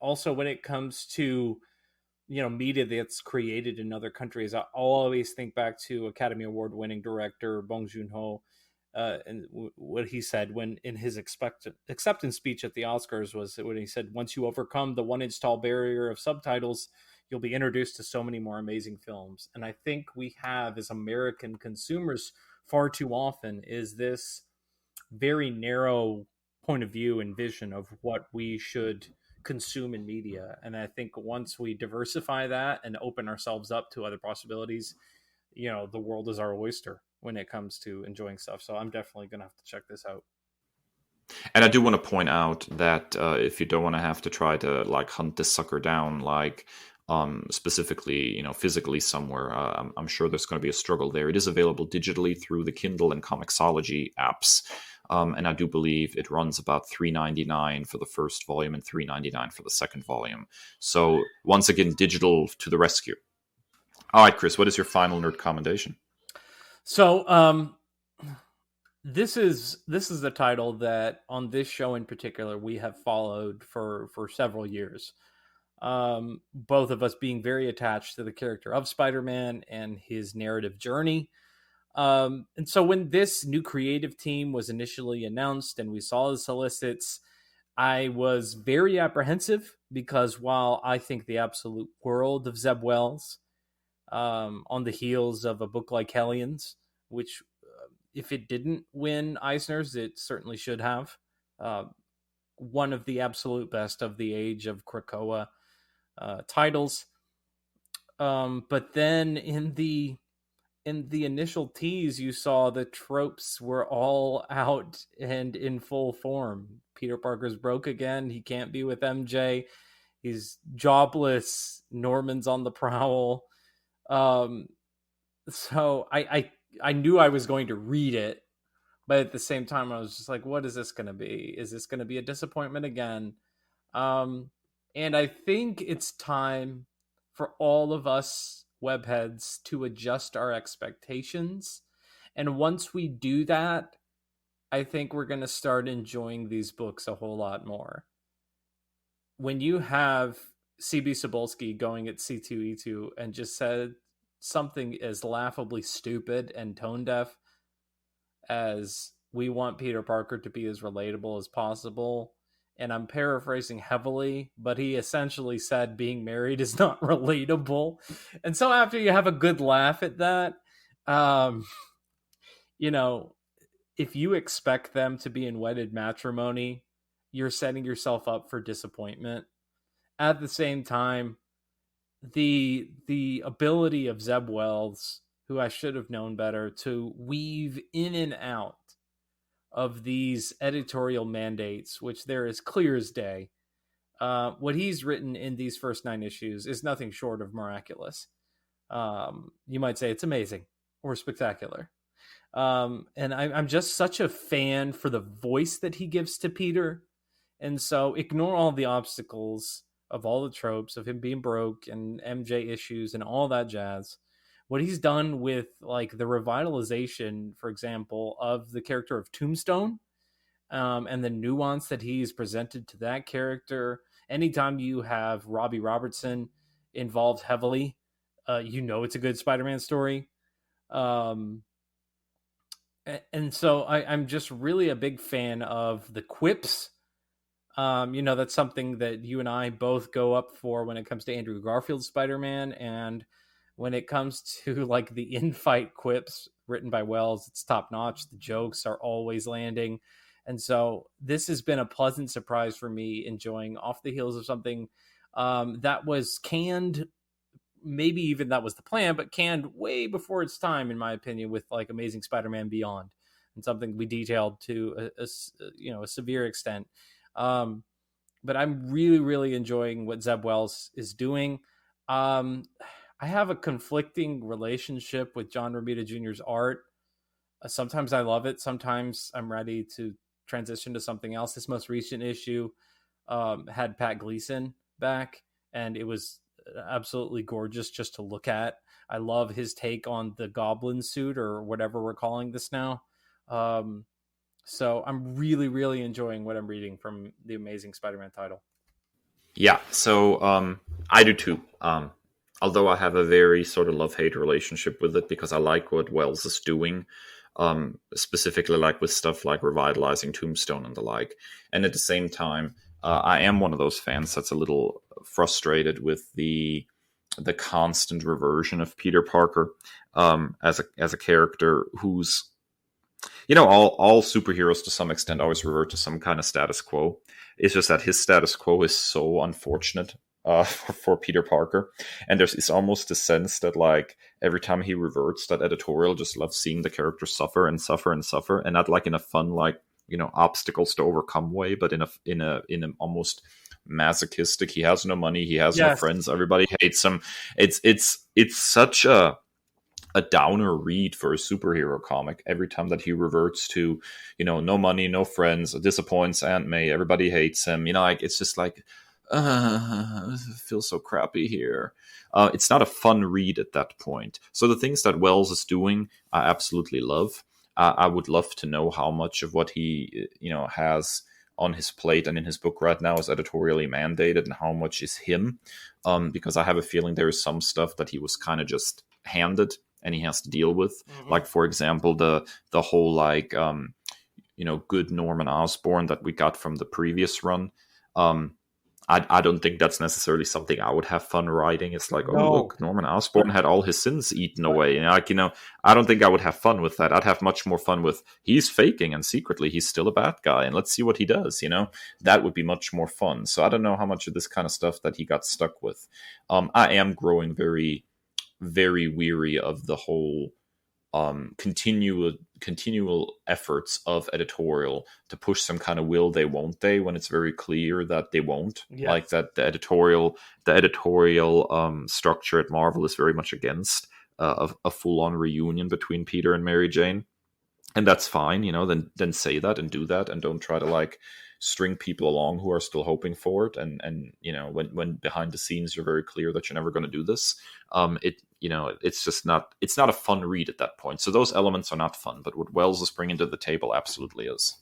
Also, when it comes to, media that's created in other countries, I always think back to Academy Award winning director Bong Joon-ho, and what he said when in his acceptance speech at the Oscars was when he said, once you overcome the 1-inch tall barrier of subtitles, you'll be introduced to so many more amazing films. And I think we have, as American consumers, far too often is this very narrow point of view and vision of what we should consume in media. And I think once we diversify that and open ourselves up to other possibilities, the world is our oyster when it comes to enjoying stuff. So I'm definitely going to have to check this out. And I do want to point out that if you don't want to have to try to like hunt this sucker down, like specifically, physically somewhere, I'm sure there's going to be a struggle there. It is available digitally through the Kindle and Comixology apps. And I do believe it runs about $3.99 for the first volume and $3.99 for the second volume. So once again, digital to the rescue. All right, Kris, what is your final nerd commendation? So this is the title that on this show in particular we have followed for several years. Both of us being very attached to the character of Spider-Man and his narrative journey. And so when this new creative team was initially announced and we saw the solicits, I was very apprehensive because while I think the absolute world of Zeb Wells, on the heels of a book like Hellions, which if it didn't win Eisner's, it certainly should have. One of the absolute best of the age of Krakoa titles. But then in the initial tease, you saw the tropes were all out and in full form. Peter Parker's broke again. He can't be with MJ. He's jobless. Norman's on the prowl. So I knew I was going to read it, but at the same time, I was just like, what is this going to be? Is this going to be a disappointment again? And I think it's time for all of us webheads to adjust our expectations. And once we do that, I think we're going to start enjoying these books a whole lot more. When you have C.B. Cebulski going at C2E2 and just said something as laughably stupid and tone deaf as we want Peter Parker to be as relatable as possible, and I'm paraphrasing heavily, but he essentially said being married is not relatable. And so after you have a good laugh at that, if you expect them to be in wedded matrimony, you're setting yourself up for disappointment. At the same time, the ability of Zeb Wells, who I should have known better, to weave in and out of these editorial mandates, which they're as clear as day. What he's written in these first 9 issues is nothing short of miraculous. You might say it's amazing or spectacular. And I'm just such a fan for the voice that he gives to Peter. And so ignore all the obstacles of all the tropes of him being broke and MJ issues and all that jazz. What he's done with like the revitalization, for example, of the character of Tombstone, and the nuance that he's presented to that character. Anytime you have Robbie Robertson involved heavily, it's a good Spider-Man story. And so I'm just really a big fan of the quips. That's something that you and I both go up for when it comes to Andrew Garfield's Spider-Man. And when it comes to like the in-fight quips written by Wells, it's top notch. The jokes are always landing. And so this has been a pleasant surprise for me, enjoying off the heels of something that was canned. Maybe even that was the plan, but canned way before its time, in my opinion, with like Amazing Spider-Man Beyond, and something we detailed to a severe extent. But I'm really, really enjoying what Zeb Wells is doing. I have a conflicting relationship with John Romita Jr.'s art. Sometimes I love it. Sometimes I'm ready to transition to something else. This most recent issue had Pat Gleason back, and it was absolutely gorgeous just to look at. I love his take on the Goblin suit, or whatever we're calling this now. So I'm really, really enjoying what I'm reading from the Amazing Spider-Man title. Yeah, so I do too. Although I have a very sort of love-hate relationship with it, because I like what Wells is doing, specifically like with stuff like revitalizing Tombstone and the like. And at the same time, I am one of those fans that's a little frustrated with the constant reversion of Peter Parker as a character who's, all superheroes to some extent always revert to some kind of status quo. It's just that his status quo is so unfortunate for Peter Parker, and it's almost a sense that like every time he reverts, that editorial just loves seeing the character suffer and suffer and suffer, and not like in a fun like obstacles to overcome way, but in a almost masochistic. He has no money, he has no friends, everybody hates him. It's such a downer read for a superhero comic every time that he reverts to, no money, no friends, disappoints Aunt May, everybody hates him. It's just like, it feels so crappy here. It's not a fun read at that point. So the things that Wells is doing, I absolutely love. I would love to know how much of what he, has on his plate and in his book right now is editorially mandated, and how much is him. Because I have a feeling there is some stuff that he was kind of just handed and he has to deal with. Mm-hmm. Like, for example, the whole like, good Norman Osborn that we got from the previous run. I don't think that's necessarily something I would have fun writing. It's like, oh, look, Norman Osborn had all his sins eaten away. And I don't think I would have fun with that. I'd have much more fun with, he's faking and secretly he's still a bad guy, and let's see what he does, That would be much more fun. So I don't know how much of this kind of stuff that he got stuck with. I am growing very, very weary of the whole continual efforts of editorial to push some kind of will they won't they, when it's very clear that they won't. Yes. Like that the editorial structure at Marvel is very much against a full-on reunion between Peter and Mary Jane, and that's fine. Then say that and do that, and don't try to like string people along who are still hoping for it, and when behind the scenes you're very clear that you're never going to do this. It's just not a fun read at that point. So those elements are not fun, but what Wells is bringing to the table absolutely is.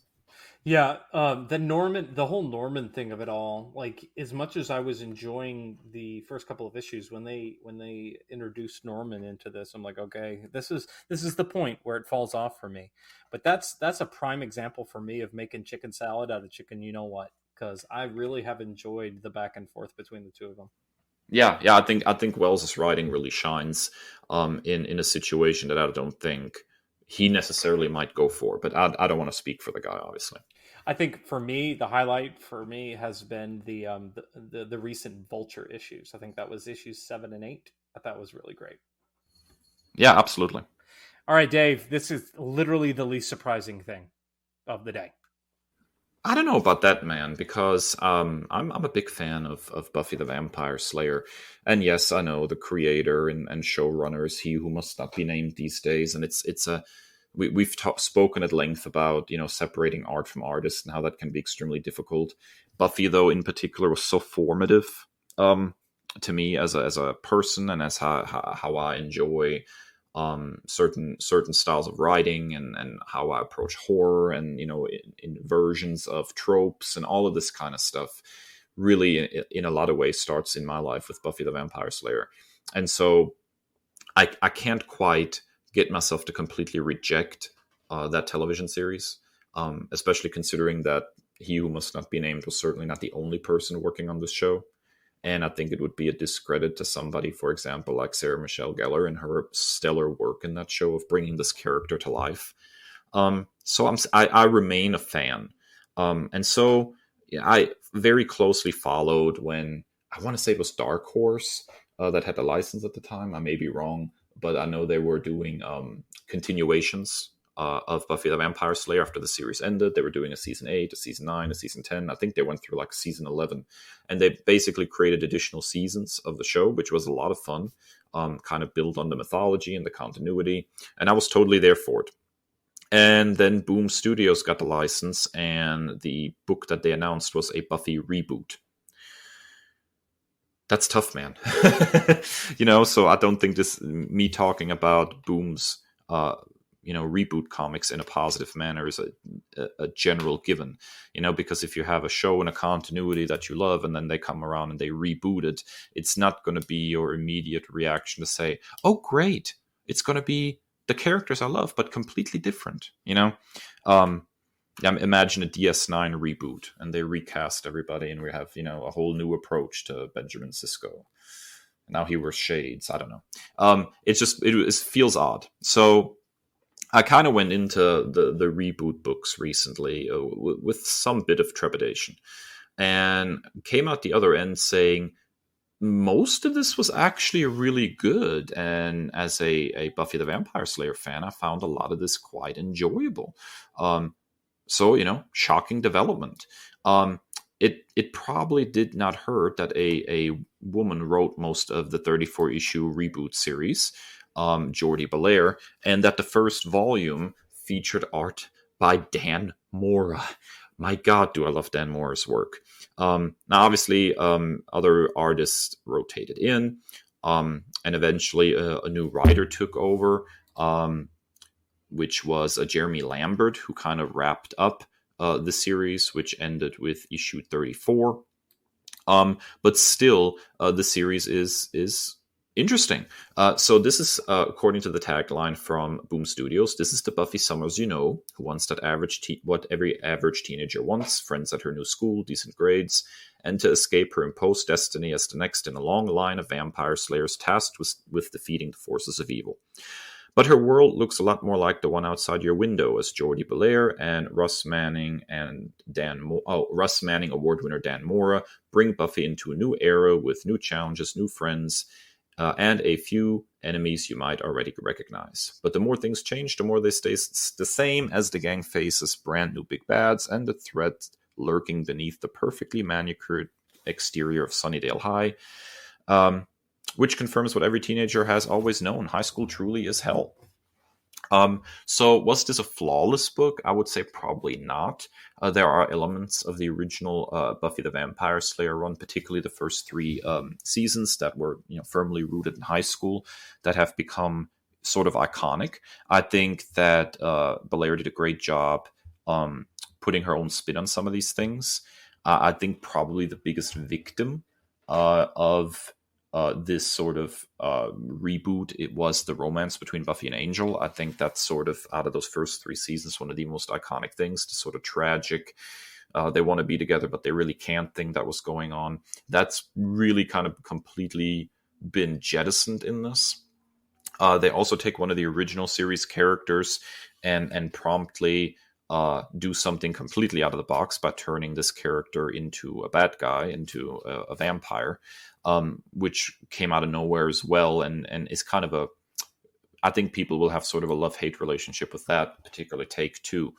Yeah, the whole Norman thing of it all, like, as much as I was enjoying the first couple of issues, when they introduced Norman into this, I'm like, okay, this is the point where it falls off for me. But that's a prime example for me of making chicken salad out of chicken, because I really have enjoyed the back and forth between the two of them. Yeah, I think Wells' writing really shines in a situation that I don't think he necessarily might go for, but I don't want to speak for the guy, obviously. I think for me, the highlight for me has been the recent Vulture issues. I think that was issues 7 and 8. I thought was really great. Yeah, absolutely. All right, Dave, this is literally the least surprising thing of the day. I don't know about that, man, because I'm a big fan of Buffy the Vampire Slayer, and yes, I know the creator and showrunner is he who must not be named these days, and we've spoken at length about separating art from artist and how that can be extremely difficult. Buffy, though, in particular, was so formative to me as a person, and as how I enjoy certain styles of writing and how I approach horror, and in versions of tropes and all of this kind of stuff. Really, in a lot of ways, starts in my life with Buffy the Vampire Slayer, and so I can't quite get myself to completely reject that television series, especially considering that he who must not be named was certainly not the only person working on this show. And I think it would be a discredit to somebody, for example, like Sarah Michelle Gellar and her stellar work in that show of bringing this character to life. I remain a fan. And so yeah, I very closely followed when, I want to say it was Dark Horse that had the license at the time. I may be wrong, but I know they were doing continuations of Buffy the Vampire Slayer after the series ended. They were doing a season 8, a season 9, a season 10. I think they went through like season 11. And they basically created additional seasons of the show, which was a lot of fun, kind of built on the mythology and the continuity. And I was totally there for it. And then Boom Studios got the license, and the book that they announced was a Buffy reboot. That's tough, man. So I don't think me talking about Boom's, reboot comics in a positive manner is a general given, because if you have a show and a continuity that you love and then they come around and they reboot it, it's not going to be your immediate reaction to say, oh, great, it's going to be the characters I love, but completely different, imagine a DS9 reboot and they recast everybody and we have, a whole new approach to Benjamin Sisko. Now he wears shades. I don't know. It feels odd. So I kind of went into the reboot books recently with some bit of trepidation and came out the other end saying most of this was actually really good. And as a Buffy the Vampire Slayer fan, I found a lot of this quite enjoyable. So, shocking development. It probably did not hurt that a woman wrote most of the 34-issue reboot series, Jordi Belair, and that the first volume featured art by Dan Mora. My God, do I love Dan Mora's work. Now, obviously, other artists rotated in, and eventually a new writer took over, which was Jeremy Lambert, who kind of wrapped up the series, which ended with issue 34. But still, the series is interesting. So this is, according to the tagline from Boom Studios, this is the Buffy Summers who wants that what every average teenager wants: friends at her new school, decent grades, and to escape her imposed destiny as the next in a long line of vampire slayers tasked with defeating the forces of evil. But her world looks a lot more like the one outside your window, as Jordi Belair and Russ Manning award winner Dan Mora bring Buffy into a new era with new challenges, new friends, and a few enemies you might already recognize. But the more things change, the more they stay the same, as the gang faces brand new big bads and the threat lurking beneath the perfectly manicured exterior of Sunnydale High, which confirms what every teenager has always known: high school truly is hell. So was this a flawless book? I would say probably not. There are elements of the original Buffy the Vampire Slayer run, particularly the first 3 seasons that were firmly rooted in high school, that have become sort of iconic. I think that Belair did a great job putting her own spin on some of these things. I think probably the biggest victim of this sort of reboot, it was the romance between Buffy and Angel. I think that's sort of, out of those first 3 seasons, one of the most iconic things. The sort of tragic, they want to be together but they really can't thing that was going on. That's really kind of completely been jettisoned in this. They also take one of the original series characters and promptly do something completely out of the box by turning this character into a bad guy, into a vampire, which came out of nowhere as well, and is kind of I think people will have sort of a love-hate relationship with that particular take too.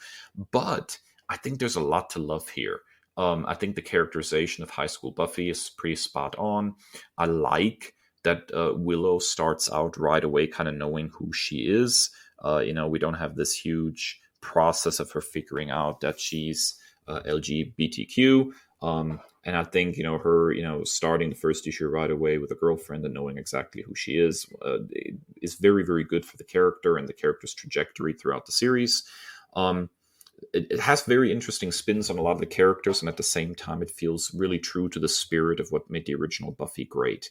But I think there's a lot to love here. I think the characterization of high school Buffy is pretty spot on. I like that Willow starts out right away kind of knowing who she is. We don't have this huge process of her figuring out that she's LGBTQ. And I think, her, starting the first issue right away with a girlfriend and knowing exactly who she is very, very good for the character and the character's trajectory throughout the series. It has very interesting spins on a lot of the characters, and at the same time, it feels really true to the spirit of what made the original Buffy great.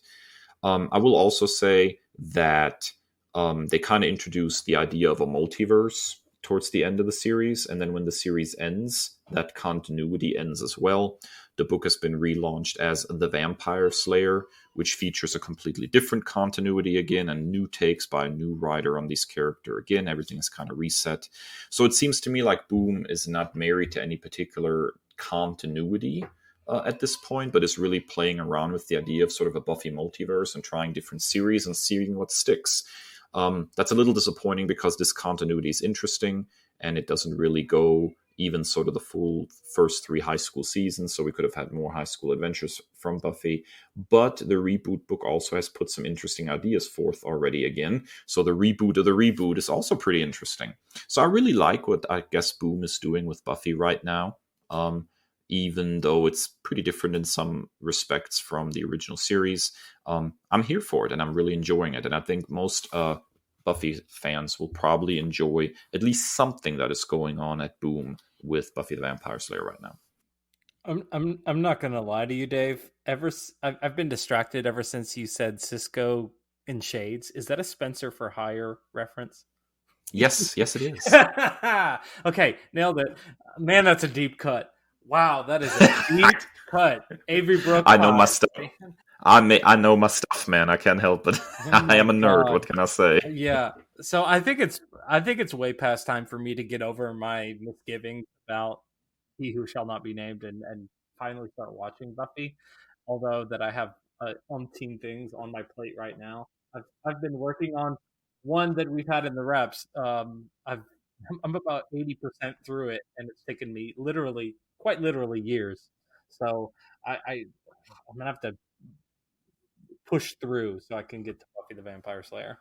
I will also say that they kind of introduced the idea of a multiverse towards the end of the series, and then when the series ends, that continuity ends as well. The book has been relaunched as The Vampire Slayer, which features a completely different continuity again and new takes by a new writer on this character again. Everything is kind of reset. So it seems to me like Boom is not married to any particular continuity at this point, but is really playing around with the idea of sort of a Buffy multiverse and trying different series and seeing what sticks. That's a little disappointing because this continuity is interesting and it doesn't really go even sort of the full first 3 high school seasons, so we could have had more high school adventures from Buffy. But the reboot book also has put some interesting ideas forth already again, so the reboot of the reboot is also pretty interesting. So I really like what I guess Boom is doing with Buffy right now, even though it's pretty different in some respects from the original series. I'm here for it, and I'm really enjoying it, and I think most Buffy fans will probably enjoy at least something that is going on at Boom with Buffy the Vampire Slayer right now. I'm not gonna lie to you, Dave. I've been distracted ever since you said Cisco in Shades. Is that a Spencer for Hire reference? Yes, it is. Okay, nailed it. Man, that's a deep cut. Wow, that is a deep cut. Avery Brooks. I know my stuff. I know my stuff, man. I can't help it. I am a nerd. God. What can I say? Yeah. So I think it's way past time for me to get over my misgivings about He Who Shall Not Be Named and finally start watching Buffy. Although that I have umpteen things on my plate right now. I've been working on one that we've had in the reps. I'm about 80% through it, and it's taken me quite literally years. So I'm gonna have to push through so I can get to Buffy the Vampire Slayer.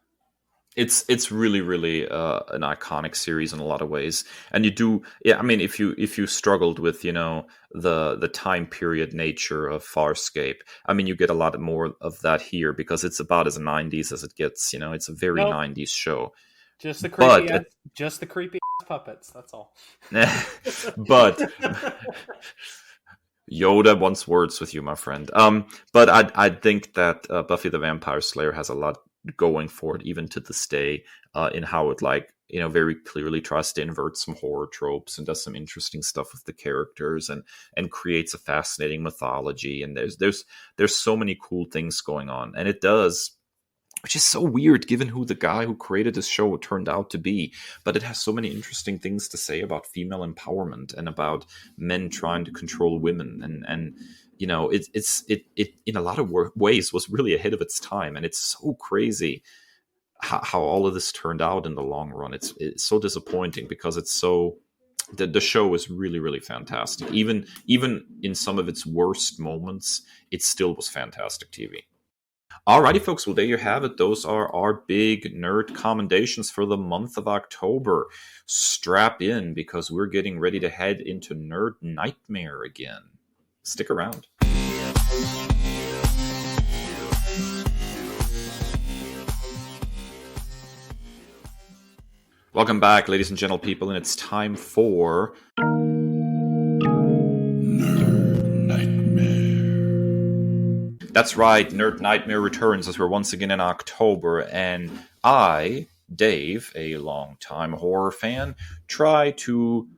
It's really an iconic series in a lot of ways, and you do, yeah. I mean, if you struggled with the time period nature of Farscape, I mean, you get a lot more of that here because it's about as 90s as it gets. It's a very 90s show. Just the creepy puppets. That's all. But Yoda wants words with you, my friend. But I think that Buffy the Vampire Slayer has a lot going for it, even to this day, in how it very clearly tries to invert some horror tropes and does some interesting stuff with the characters and creates a fascinating mythology. And there's so many cool things going on, and it does. Which is so weird given who the guy who created this show turned out to be. But it has so many interesting things to say about female empowerment and about men trying to control women. And it in a lot of ways was really ahead of its time. And it's so crazy how all of this turned out in the long run. It's so disappointing because it's so... The show is really fantastic. Even in some of its worst moments, it still was fantastic TV. Alrighty, folks. Well, there you have it. Those are our big nerd commendations for the month of October. Strap in because we're getting ready to head into Nerd Nightmare again. Stick around. Welcome back, ladies and gentle people, and it's time for That's right, Nerd Nightmare returns as we're once again in October, and I, Dave, a longtime horror fan, try to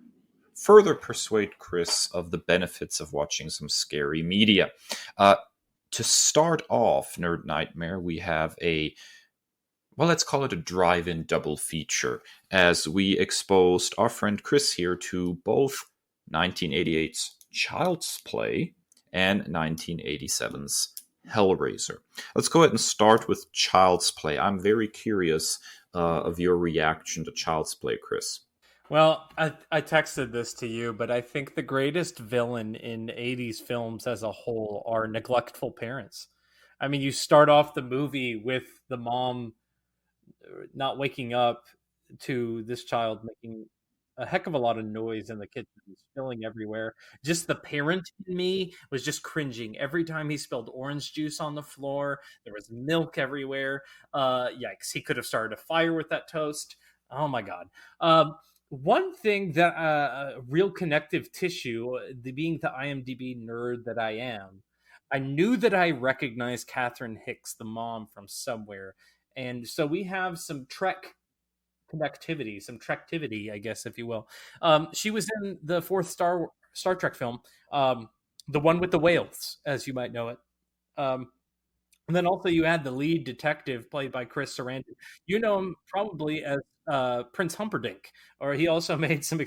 further persuade Kris of the benefits of watching some scary media. To start off Nerd Nightmare, we have let's call it a drive-in double feature, as we exposed our friend Kris here to both 1988's Child's Play and 1987's Hellraiser. Let's go ahead and start with Child's Play. I'm very curious of your reaction to Child's Play, Kris. Well, I texted this to you, but I think the greatest villain in 80s films as a whole are neglectful parents. I mean, you start off the movie with the mom not waking up to this child making a heck of a lot of noise in the kitchen, spilling everywhere. Just the parent in me was just cringing every time he spilled orange juice on the floor. There was milk everywhere. Yikes! He could have started a fire with that toast. Oh my god. One thing that real connective tissue, being the IMDb nerd that I am, I knew that I recognized Catherine Hicks, the mom, from somewhere, and so we have some Trek connectivity, some Trektivity, I guess, if you will. She was in the fourth Star Trek film, the one with the whales, as you might know it. And then also you had the lead detective played by Chris Sarandon. You know him probably as Prince Humperdinck, or he also made an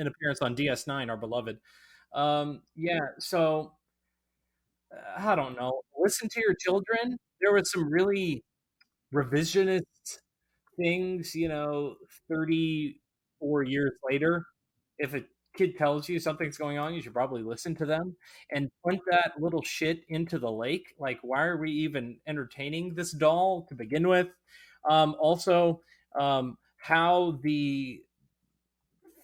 appearance on DS9, our beloved. Yeah, so I don't know. Listen to your children. There was some really revisionist things, 34 years later. If a kid tells you something's going on, you should probably listen to them and punt that little shit into the lake. Like, why are we even entertaining this doll to begin with? Also, how the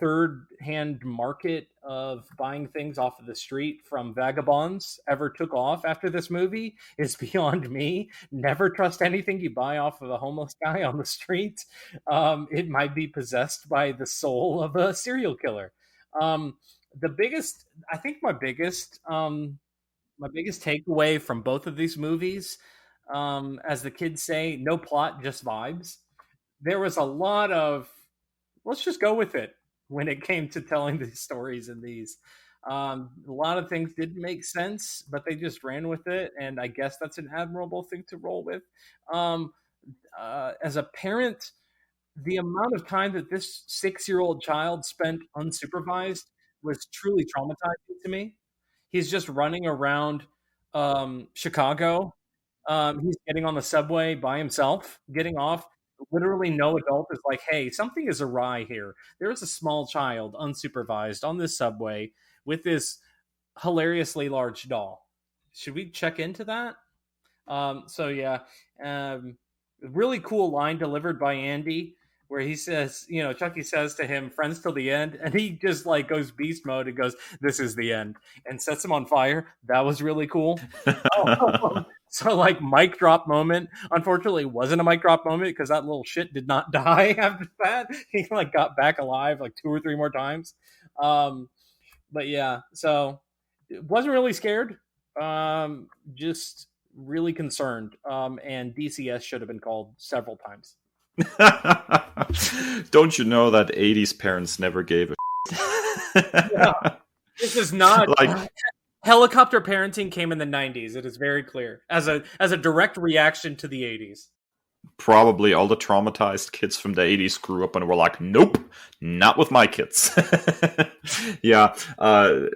third hand market of buying things off of the street from vagabonds ever took off after this movie is beyond me. Never trust anything you buy off of a homeless guy on the street. It might be possessed by the soul of a serial killer. The biggest, I think, my biggest takeaway from both of these movies, as the kids say, no plot, just vibes. There was a lot of let's just go with it when it came to telling these stories in these. A lot of things didn't make sense, but they just ran with it, and I guess that's an admirable thing to roll with. Um, as a parent, the amount of time that this 6-year-old child spent unsupervised was truly traumatizing to me. He's just running around Chicago. He's getting on the subway by himself, getting off. Literally, no adult is like, hey, something is awry here. There is a small child, unsupervised, on this subway with this hilariously large doll. Should we check into that? So yeah, really cool line delivered by Andy where he says, Chucky says to him, "Friends till the end," and he just like goes beast mode and goes, "This is the end," and sets him on fire. That was really cool. So like mic drop moment. Unfortunately, it wasn't a mic drop moment because that little shit did not die after that. He like got back alive like 2 or 3 more times. But yeah, so wasn't really scared. Just really concerned. And DCS should have been called several times. Don't you know that 80s parents never gave a Yeah. This is not like helicopter parenting came in the 90s. It is very clear as a direct reaction to the 80s. probably all the traumatized kids from the 80s grew up and were like, nope, not with my kids. Yeah,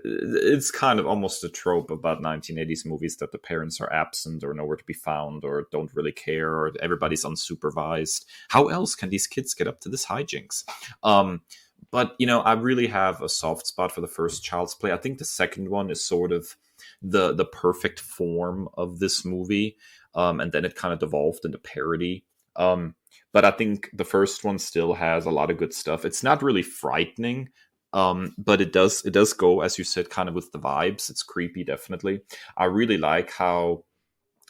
it's kind of almost a trope about 1980s movies that the parents are absent or nowhere to be found or don't really care or everybody's unsupervised. How else can these kids get up to this hijinks? But, I really have a soft spot for the first Child's Play. I think the second one is sort of the perfect form of this movie. And then it kind of devolved into parody. But I think the first one still has a lot of good stuff. It's not really frightening, but it does go, as you said, kind of with the vibes. It's creepy, definitely. I really like how,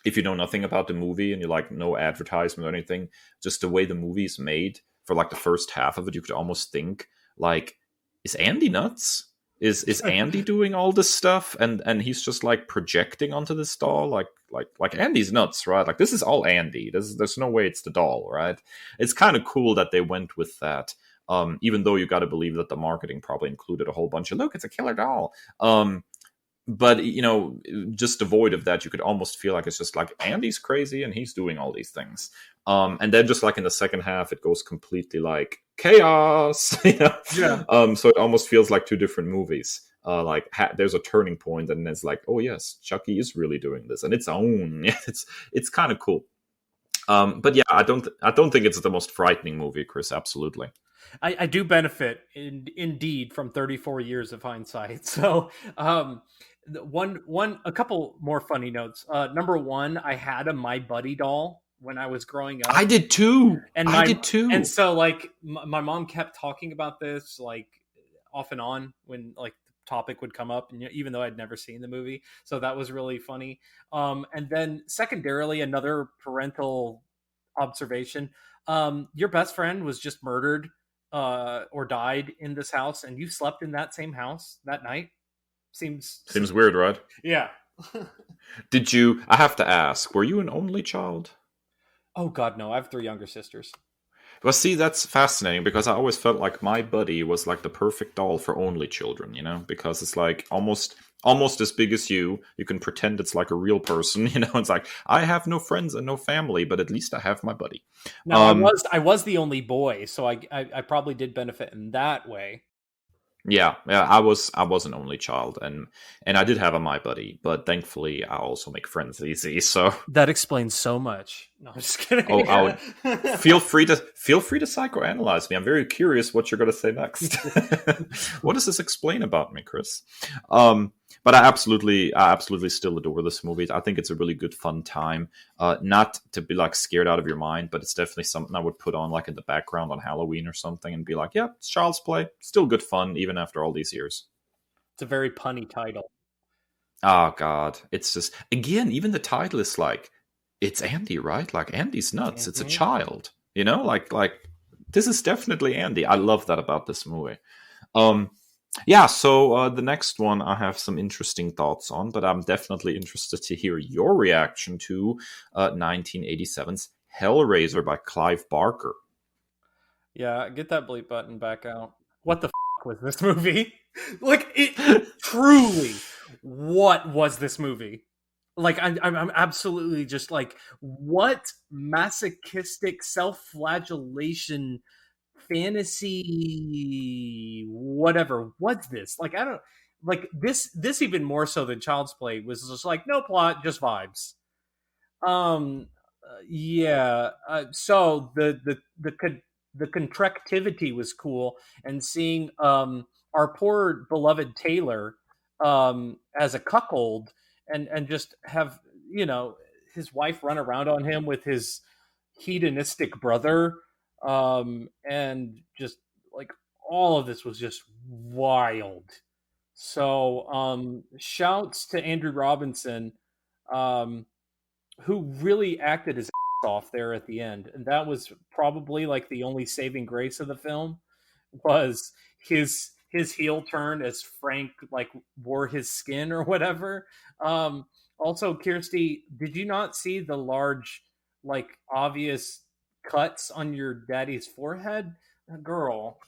if you know nothing about the movie and you like no advertisement or anything, just the way the movie is made for like the first half of it, you could almost think like, is Andy nuts? Is Andy doing all this stuff and he's just like projecting onto this doll like Andy's nuts, right? Like this is all Andy. There's no way it's the doll, right? It's kind of cool that they went with that. Even though you got to believe that the marketing probably included a whole bunch of look, it's a killer doll. But just devoid of that, you could almost feel like it's just like Andy's crazy and he's doing all these things. And then just like in the second half, it goes completely like chaos. Yeah. So it almost feels like 2 different movies. There's a turning point, and it's like, oh yes, Chucky is really doing this, and its own. It's kind of cool. But yeah, I don't think it's the most frightening movie, Chris. Absolutely. I do benefit indeed from 34 years of hindsight. So, a couple more funny notes. Number one, I had a My Buddy doll when I was growing up. I did too. And so like my mom kept talking about this like off and on when like the topic would come up, and even though I'd never seen the movie, so that was really funny. And then secondarily, another parental observation. Your best friend was just murdered or died in this house, and you slept in that same house that night. Seems weird, right? Yeah. Did you? I have to ask. Were you an only child? Oh God, no! I have 3 younger sisters. Well, see, that's fascinating because I always felt like my buddy was like the perfect doll for only children, you know, because it's like almost as big as you. You can pretend it's like a real person, you know. It's like I have no friends and no family, but at least I have my buddy. Now Um, I was the only boy, so I probably did benefit in that way. yeah, yeah, I was an only child, and I did have a my buddy, but thankfully I also make friends easy. So That explains so much. No, I'm just kidding. I would feel free to psychoanalyze me. I'm very curious what you're going to say next. What does this explain about me, Kris? But I absolutely still adore this movie. I think it's a really good fun time. Not to be like scared out of your mind, but it's definitely something I would put on like in the background on Halloween or something and be like, yeah, it's child's play, still good fun even after all these years. It's a very punny title. Oh God, it's just again, even the title is like, it's Andy, right? Like Andy's nuts. It's a Mm-hmm. child, you know. Like this is definitely Andy. I love that about this movie. Um, yeah. So the next one, I have some interesting thoughts on, but I'm definitely interested to hear your reaction to 1987's Hellraiser by Clive Barker. Yeah, get that bleep button back out. What the was this movie? Like it truly. What was this movie? Like I'm absolutely just like, what masochistic self-flagellation fantasy whatever was this? Like I don't like this even more so than Child's Play was just like no plot, just vibes. Yeah. So the contractivity was cool, and seeing our poor beloved Taylor as a cuckold, and just have his wife run around on him with his hedonistic brother, and just like all of this was just wild. So shouts to Andrew Robinson, um, who really acted his ass off there at the end, and that was probably like the only saving grace of the film was his heel turn as Frank like wore his skin or whatever. Also, Kirsty, did you not see the large, like obvious cuts on your daddy's forehead, girl?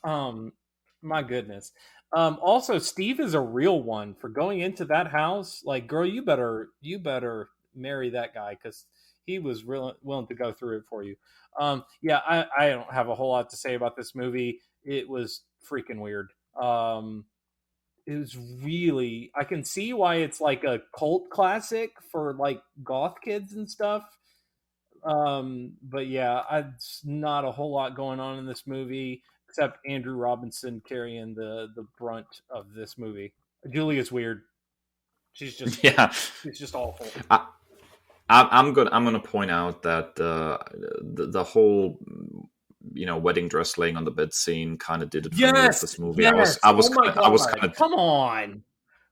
My goodness. Also, Steve is a real one for going into that house. Like, girl, you better marry that guy because he was willing to go through it for you. Yeah, I don't have a whole lot to say about this movie. It was freaking weird. It was really, I can see why it's like a cult classic for like goth kids and stuff. But yeah, it's not a whole lot going on in this movie except Andrew Robinson carrying the brunt of this movie. Julia's weird. She's just Yeah, she's just awful. I, I'm gonna point out that the whole wedding dress laying on the bed scene kind of did it for me with Yes, this movie. I was yes. I was Oh my kind of I was god! kind of Come on,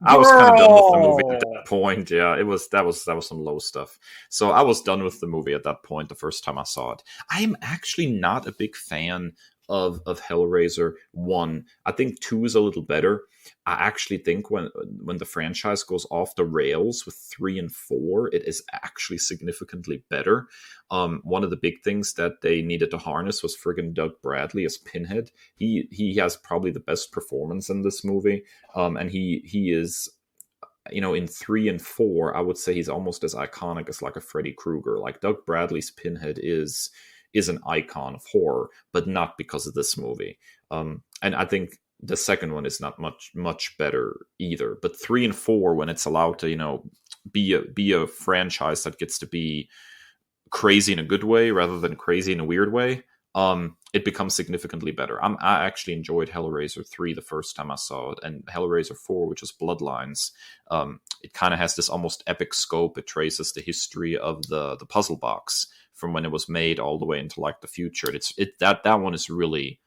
I was kind of done with the movie at girl. that point. Yeah, that was some low stuff. So I was done with the movie at that point the first time I saw it. I am actually not a big fan of Hellraiser 1. I think 2 is a little better. I actually think when the franchise goes off the rails with 3 and 4, it is actually significantly better. One of the big things that they needed to harness was friggin' Doug Bradley as Pinhead. He has probably the best performance in this movie. And he is, in 3 and 4, I would say he's almost as iconic as like a Freddy Krueger. Like Doug Bradley's Pinhead is an icon of horror, but not because of this movie. And I think the second one is not much better either. But 3 and 4, when it's allowed to be a franchise that gets to be crazy in a good way rather than crazy in a weird way, it becomes significantly better. I actually enjoyed Hellraiser 3 the first time I saw it, and Hellraiser 4, which is Bloodlines, it kind of has this almost epic scope. It traces the history of the puzzle box from when it was made all the way into like the future. That one is really,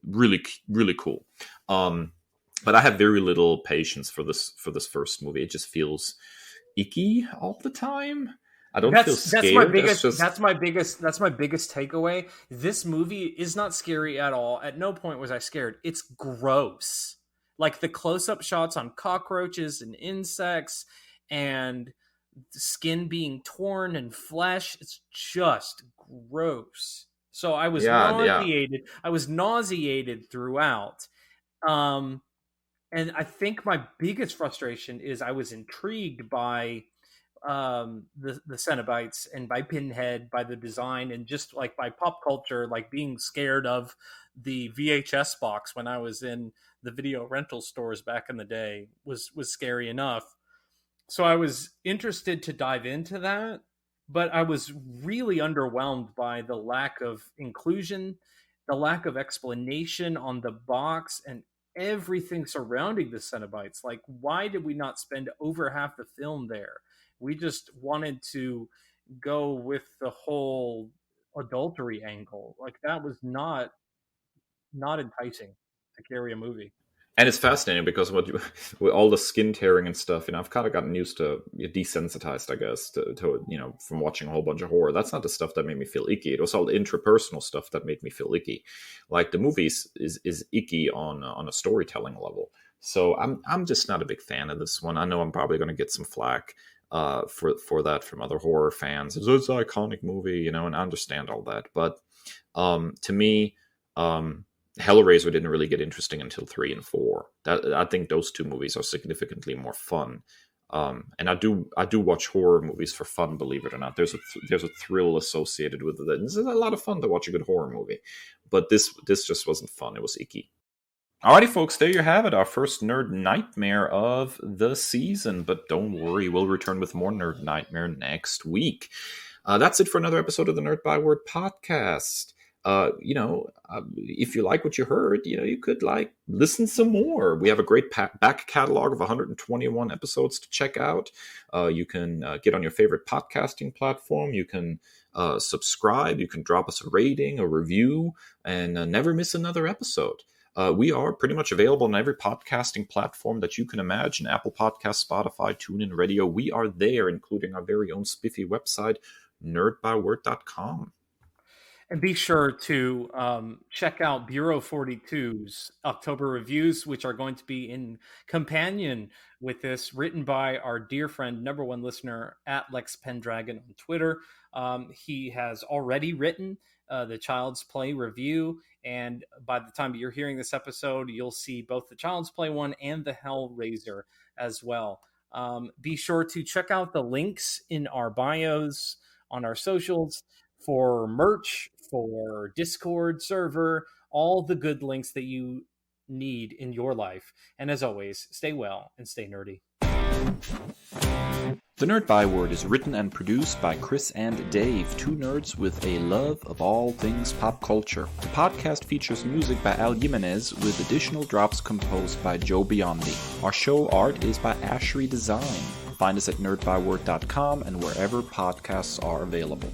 really, really cool. But I have very little patience for this first movie. It just feels icky all the time. I don't feel That's my scared. It's biggest just that's my biggest takeaway. This movie is not scary at all. At no point was I scared. It's gross. Like the close-up shots on cockroaches and insects and skin being torn and flesh, it's just gross. So I was nauseated. I was nauseated throughout. And I think my biggest frustration is I was intrigued by the Cenobites and by Pinhead, by the design, and just like by pop culture, like being scared of the VHS box when I was in the video rental stores back in the day was scary enough. So I was interested to dive into that, but I was really underwhelmed by the lack of inclusion, the lack of explanation on the box, and everything surrounding the Cenobites. Like, why did we not spend over half the film there? We just wanted to go with the whole adultery angle. Like, that was not enticing to carry a movie. And it's fascinating because with all the skin tearing and stuff, I've kind of gotten used to, desensitized, I guess, to from watching a whole bunch of horror. That's not the stuff that made me feel icky. It was all the interpersonal stuff that made me feel icky. Like, the movie is icky on a storytelling level. So I'm just not a big fan of this one. I know I'm probably going to get some flack for that from other horror fans. It's an iconic movie, and I understand all that. But to me, Hellraiser didn't really get interesting until 3 and 4. I think those two movies are significantly more fun. And I do watch horror movies for fun, believe it or not. There's a thrill associated with it. This is a lot of fun to watch a good horror movie. But this just wasn't fun. It was icky. Alrighty, folks, there you have it. Our first Nerd Nightmare of the season. But don't worry, we'll return with more Nerd Nightmare next week. That's it for another episode of the Nerd Byword podcast. If you like what you heard, you could listen some more. We have a great back catalog of 121 episodes to check out. You can get on your favorite podcasting platform. You can subscribe. You can drop us a rating, a review, and never miss another episode. We are pretty much available on every podcasting platform that you can imagine. Apple Podcasts, Spotify, TuneIn Radio. We are there, including our very own spiffy website, nerdbyword.com. And be sure to check out Bureau 42's October reviews, which are going to be in companion with this, written by our dear friend, number one listener, at Lex Pendragon on Twitter. He has already written the Child's Play review, and by the time you're hearing this episode, you'll see both the Child's Play one and the Hellraiser as well. Be sure to check out the links in our bios on our socials for merch, for Discord server, all the good links that you need in your life. And as always, stay well and stay nerdy. The Nerd Byword is written and produced by Kris and Dave, two nerds with a love of all things pop culture. The podcast features music by Elle, with additional drops composed by Joe Biondi. Our show art is by Ashery Design. Find us at nerdbyword.com and wherever podcasts are available.